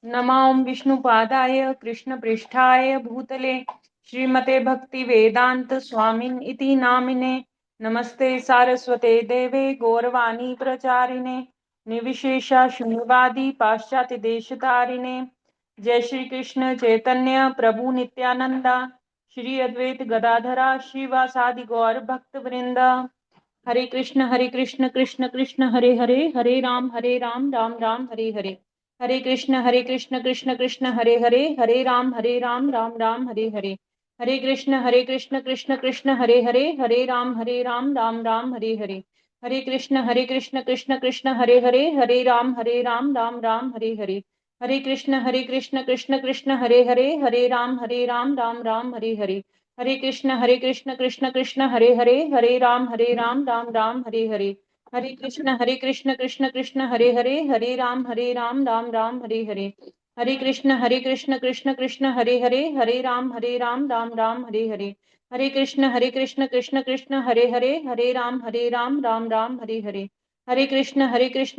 [SPEAKER 3] नमां विष्णुपादाय कृष्ण पृष्ठाय भूतले श्रीमते भक्ति वेदांत स्वामिन इति नामिने नमस्ते सारस्वते देवे गौरवाणी प्रचारिणे निर्विशेषा शून्यवादी पाश्चात्य देशतारिणे। जय श्री कृष्ण चैतन्य प्रभु नित्यानंदा श्री अद्वैत गदाधरा श्रीवासादि गौर भक्त वृंदा। हरे कृष्ण कृष्ण कृष्ण हरे हरे, हरे राम राम राम हरे हरे। हरे कृष्ण कृष्ण कृष्ण हरे हरे, हरे राम राम राम हरे हरे। हरे कृष्ण कृष्ण कृष्ण हरे हरे, हरे राम राम राम हरे हरे। हरे कृष्ण कृष्ण कृष्ण हरे हरे, हरे राम राम राम हरे हरे। हरे कृष्ण कृष्ण कृष्ण हरे हरे, हरे राम राम राम हरे हरे। हरे कृष्ण कृष्ण कृष्ण हरे हरे, हरे राम राम राम हरे हरे। हरे कृष्ण कृष्ण कृष्ण हरे हरे, हरे राम राम राम हरे हरे। हरे कृष्ण कृष्ण कृष्ण हरे हरे, हरे राम राम राम हरे हरे। हरे कृष्ण कृष्ण कृष्ण हरे हरे, हरे राम राम राम हरे हरे। हरे कृष्ण कृष्ण कृष्ण हरे हरे, हरे राम राम राम हरे हरे। हरे कृष्ण कृष्ण कृष्ण हरे हरे, हरे राम राम राम हरे हरे। हरे कृष्ण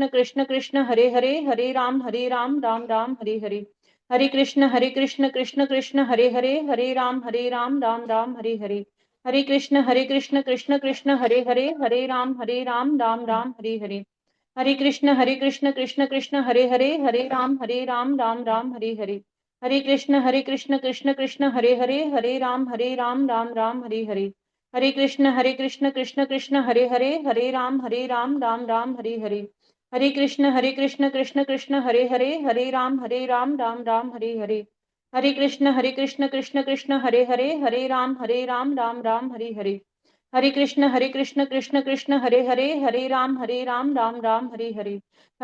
[SPEAKER 3] कृष्ण कृष्ण हरे हरे, हरे राम राम राम हरे हरे। हरे कृष्ण कृष्ण कृष्ण हरे हरे, हरे राम राम राम हरे हरे। हरे कृष्ण कृष्ण कृष्ण हरे हरे, हरे राम राम राम हरे हरे। हरे कृष्ण कृष्ण कृष्ण हरे हरे, हरे राम राम राम हरे हरे। हरे कृष्ण कृष्ण कृष्ण हरे हरे, हरे राम राम राम हरे हरे। हरे कृष्ण कृष्ण कृष्ण हरे हरे, हरे राम राम राम हरे हरे। हरे कृष्ण कृष्ण कृष्ण हरे हरे, हरे राम राम राम हरे हरे। हरे कृष्ण कृष्ण कृष्ण हरे हरे, हरे राम राम राम हरे हरे। हरे कृष्ण कृष्ण कृष्ण हरे हरे, हरे राम राम राम हरे हरे।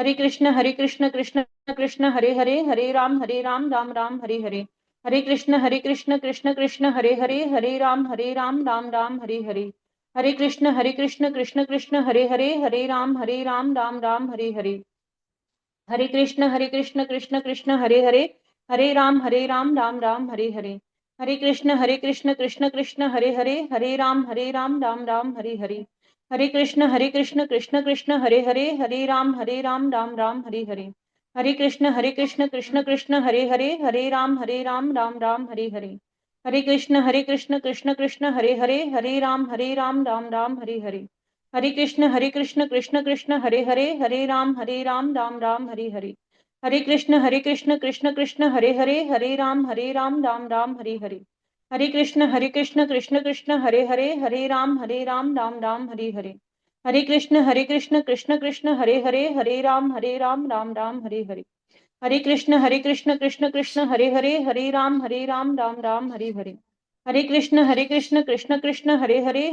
[SPEAKER 3] हरे कृष्ण कृष्ण कृष्ण हरे हरे, हरे राम राम राम हरे हरे। हरे कृष्ण कृष्ण कृष्ण हरे हरे, हरे राम राम राम हरे हरे। हरे कृष्ण कृष्ण कृष्ण हरे हरे, हरे राम राम राम हरे हरे। हरे कृष्ण कृष्ण कृष्ण हरे हरे, हरे राम राम राम हरे हरे। हरे कृष्ण कृष्ण कृष्ण हरे हरे, हरे राम राम राम हरे हरे। हरे कृष्ण कृष्ण कृष्ण हरे हरे, हरे राम राम राम हरे हरे। हरे कृष्ण कृष्ण कृष्ण हरे हरे, हरे राम राम राम हरे हरे। हरे कृष्ण कृष्ण कृष्ण हरे हरे, हरे राम राम राम हरे हरे। हरे कृष्ण कृष्ण कृष्ण हरे हरे, हरे राम राम राम हरे हरे। हरे कृष्ण कृष्ण कृष्ण हरे हरे, हरे राम राम राम हरे हरे। हरे कृष्ण कृष्ण कृष्ण हरे हरे,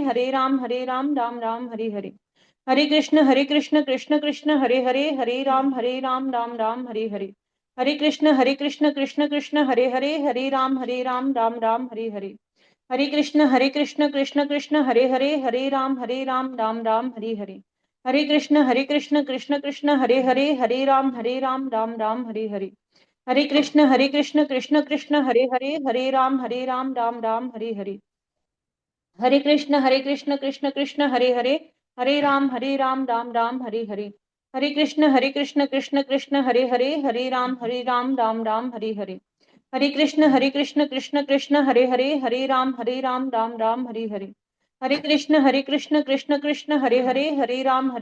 [SPEAKER 3] हरे राम राम राम हरे हरे। हरे कृष्ण कृष्ण कृष्ण हरे हरे, हरे राम राम राम हरे हरे। हरे कृष्ण कृष्ण कृष्ण हरे हरे, हरे राम राम राम हरे हरे। हरे कृष्ण कृष्ण कृष्ण हरे हरे, हरे राम राम राम हरे हरे। हरे कृष्ण कृष्ण कृष्ण हरे हरे, हरे राम राम राम हरे हरे। हरे कृष्ण कृष्ण कृष्ण हरे हरे, हरे राम राम राम हरे हरे। हरे कृष्ण कृष्ण कृष्ण हरे हरे, हरे राम राम राम हरे हरे। हरे कृष्ण कृष्ण कृष्ण हरे हरे, हरे राम राम राम हरे हरे। हरे कृष्ण कृष्ण कृष्ण हरे हरे, हरे राम राम राम हरे हरे। हरे कृष्ण कृष्ण कृष्ण हरे हरे, हरे राम राम राम हरे हरे। हरे कृष्ण कृष्ण कृष्ण हरे हरे, हरे राम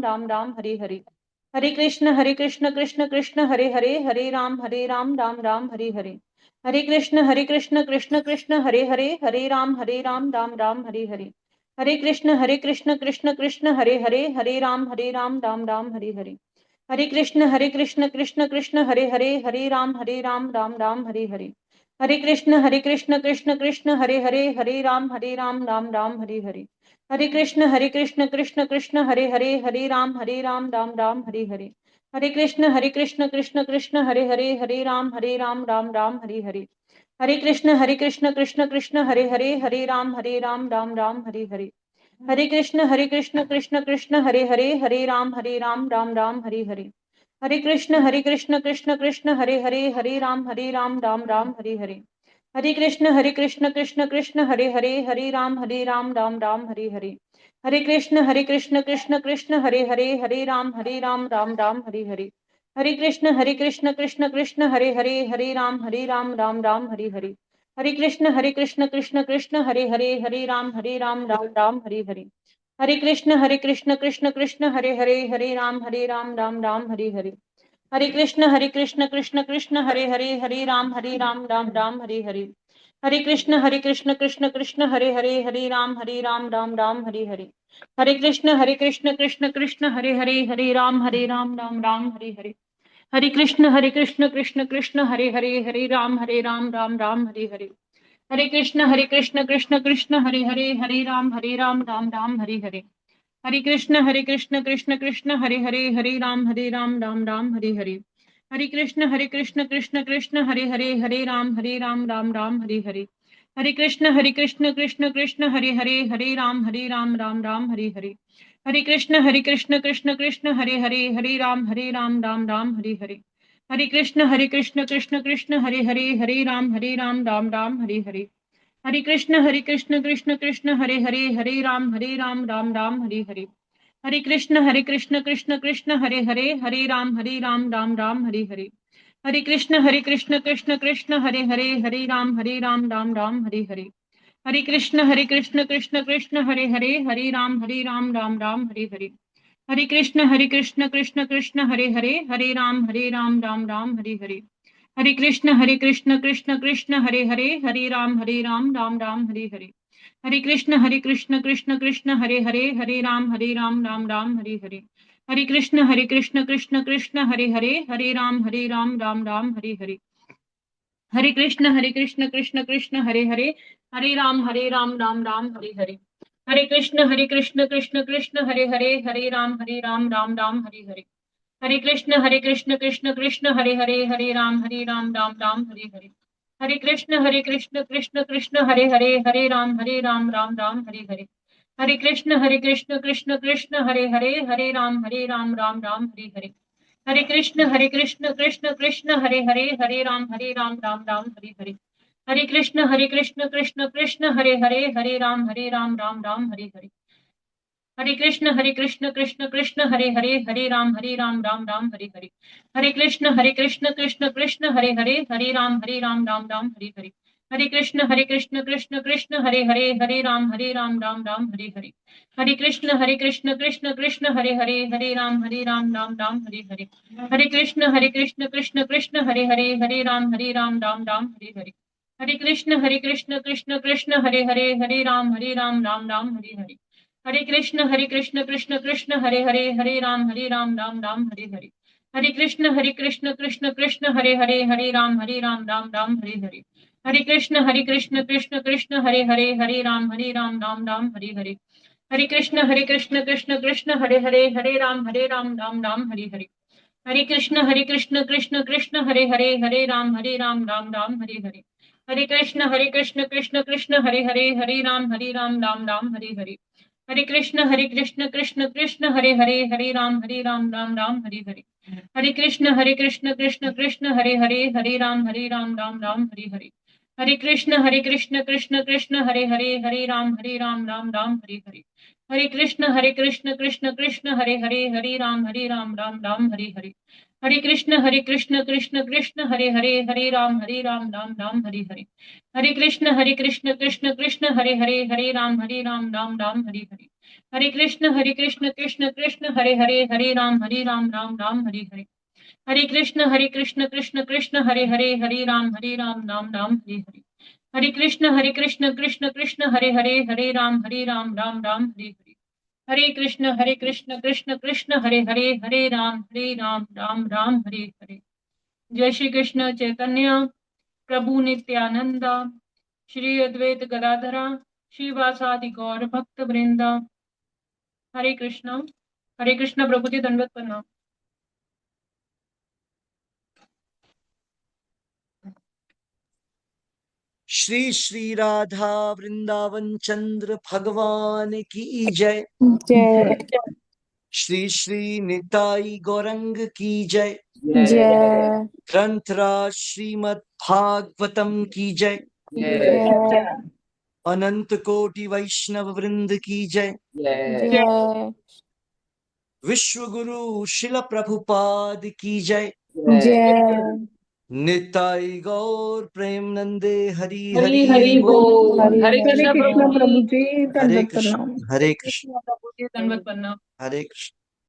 [SPEAKER 3] राम राम हरे हरे। हरे कृष्ण कृष्ण कृष्ण हरे हरे, हरे राम राम राम हरे हरे। हरे कृष्ण कृष्ण कृष्ण हरे हरे, हरे राम राम राम हरे हरे। हरे कृष्ण कृष्ण कृष्ण हरे हरे, हरे राम राम राम हरे हरे। हरे कृष्ण कृष्ण कृष्ण हरे हरे राम राम राम हरे हरे। हरे कृष्ण कृष्ण कृष्ण हरे हरे राम राम राम हरे हरे। हरे कृष्ण कृष्ण कृष्ण हरे राम राम हरे हरे। हरे कृष्ण कृष्ण कृष्ण हरे राम राम हरे हरे। हरे कृष्ण कृष्ण कृष्ण हरे राम राम हरे हरे। हरे कृष्ण कृष्ण कृष्ण हरे राम राम हरे हरे। हरे कृष्ण कृष्ण कृष्ण हरे राम राम हरे हरे। हरे कृष्ण कृष्ण कृष्ण हरे राम राम हरे हरे। हरे कृष्ण कृष्ण कृष्ण हरे राम राम हरे हरे। हरे कृष्ण कृष्ण कृष्ण हरे राम राम हरे हरे। हरे कृष्ण कृष्ण कृष्ण हरे राम राम हरे हरे। हरे कृष्ण कृष्ण कृष्ण हरे राम राम हरे हरे। हरे कृष्ण कृष्ण कृष्ण हरे राम राम हरे हरे। हरे कृष्ण कृष्ण कृष्ण हरे राम राम हरे हरे। हरे कृष्ण कृष्ण कृष्ण हरे राम राम हरे हरे। हरे कृष्ण कृष्ण कृष्ण हरे राम राम हरे हरे। हरे कृष्ण कृष्ण कृष्ण हरे राम राम हरे हरे। हरे कृष्ण कृष्ण कृष्ण हरे राम राम हरे हरे। हरे कृष्ण कृष्ण कृष्ण हरे राम राम हरे हरे। हरे कृष्ण कृष्ण कृष्ण हरे राम राम हरे हरे। हरे कृष्ण कृष्ण कृष्ण हरे राम राम हरे हरे। हरे कृष्ण कृष्ण कृष्ण हरे राम राम हरे हरे। हरे कृष्ण कृष्ण कृष्ण हरे राम राम हरे हरे। हरे कृष्ण कृष्ण कृष्ण हरे राम राम हरे हरे। हरे कृष्ण कृष्ण कृष्ण हरे राम राम हरे हरे। हरे कृष्ण कृष्ण कृष्ण हरे राम राम हरे हरे। हरे कृष्ण कृष्ण कृष्ण हरे राम राम हरे हरे। हरे कृष्ण कृष्ण कृष्ण हरे राम राम हरे हरे। हरे कृष्ण कृष्ण कृष्ण हरे राम राम हरे हरे। हरे कृष्ण कृष्ण कृष्ण हरे राम राम हरे हरे। हरे कृष्ण कृष्ण कृष्ण हरे राम राम हरे हरे। हरे कृष्ण कृष्ण कृष्ण हरे राम राम हरे हरे। हरे कृष्ण कृष्ण कृष्ण हरे राम राम हरे हरे। हरे कृष्ण कृष्ण कृष्ण हरे राम राम हरे हरे। हरे कृष्ण कृष्ण कृष्ण हरे राम राम हरे हरे। हरे कृष्ण कृष्ण कृष्ण हरे राम राम हरे हरे। हरे कृष्ण कृष्ण कृष्ण हरे राम राम हरे हरे। हरे कृष्ण कृष्ण कृष्ण हरे राम राम हरे हरे। हरे कृष्ण कृष्ण कृष्ण हरे राम राम हरे हरे। हरे कृष्ण कृष्ण कृष्ण हरे राम राम हरे हरे। हरे कृष्ण कृष्ण कृष्ण हरे राम राम हरे हरे। हरे कृष्ण कृष्ण कृष्ण हरे राम राम हरे हरे। हरे कृष्ण कृष्ण कृष्ण हरे राम राम हरे हरे। हरे कृष्ण कृष्ण कृष्ण हरे राम राम हरे हरे। हरे कृष्ण कृष्ण कृष्ण हरे राम राम हरे हरे। हरे कृष्ण कृष्ण कृष्ण हरे राम राम हरे हरे। हरे कृष्ण कृष्ण कृष्ण हरे राम राम हरे हरे। हरे कृष्ण कृष्ण कृष्ण हरे राम राम हरे हरे। हरे कृष्ण कृष्ण कृष्ण हरे राम राम हरे हरे। हरे कृष्ण कृष्ण कृष्ण हरे राम राम हरे हरे। हरे कृष्ण कृष्ण कृष्ण हरे राम राम हरे हरे। हरे कृष्ण कृष्ण कृष्ण हरे राम राम हरे हरे। हरे कृष्ण कृष्ण कृष्ण हरे राम राम हरे हरे। हरे कृष्ण कृष्ण कृष्ण हरे राम राम हरे हरे। हरे कृष्ण कृष्ण कृष्ण हरे राम राम हरे हरे। हरे कृष्ण कृष्ण कृष्ण हरे राम राम हरे हरे। हरे कृष्ण कृष्ण कृष्ण हरे राम राम हरे हरे। हरे कृष्ण कृष्ण कृष्ण हरे हरे, हरे राम राम राम हरे हरे। हरे कृष्ण कृष्ण कृष्ण हरे हरे, हरे राम राम राम हरे हरे। जय श्री कृष्ण चैतन्य प्रभु नित्यानंद, श्री अद्वैत गदाधरा श्रीवासादि गौर भक्त वृंदा। हरे कृष्ण प्रभु जी दंडवत प्रणाम।
[SPEAKER 1] श्री श्री राधा वृंदावन चंद्र भगवान की जय।
[SPEAKER 5] जय
[SPEAKER 1] श्री श्री निताई गौरंग की जय।
[SPEAKER 5] जय
[SPEAKER 1] ग्रंथराज श्रीमद् भागवतम की जय।
[SPEAKER 5] जय
[SPEAKER 1] अनंत कोटि वैष्णव वृंद की जय।
[SPEAKER 5] जय
[SPEAKER 1] विश्व गुरु शिल प्रभुपाद की जय।
[SPEAKER 5] जय
[SPEAKER 1] निताई गौर प्रेम नंदे हरि
[SPEAKER 3] हरि
[SPEAKER 1] हरि
[SPEAKER 3] हरि
[SPEAKER 1] बोल।
[SPEAKER 3] बोल। हरे
[SPEAKER 5] हरे
[SPEAKER 3] कृष्ण प्रभु जी।
[SPEAKER 5] प्रभु जी
[SPEAKER 1] हरे
[SPEAKER 5] दंडवत प्रणाम।
[SPEAKER 1] कृष्ण हरे कृष्ण
[SPEAKER 3] कृष्ण प्रभु जी दंडवत प्रणाम।
[SPEAKER 1] हरे कृष्ण।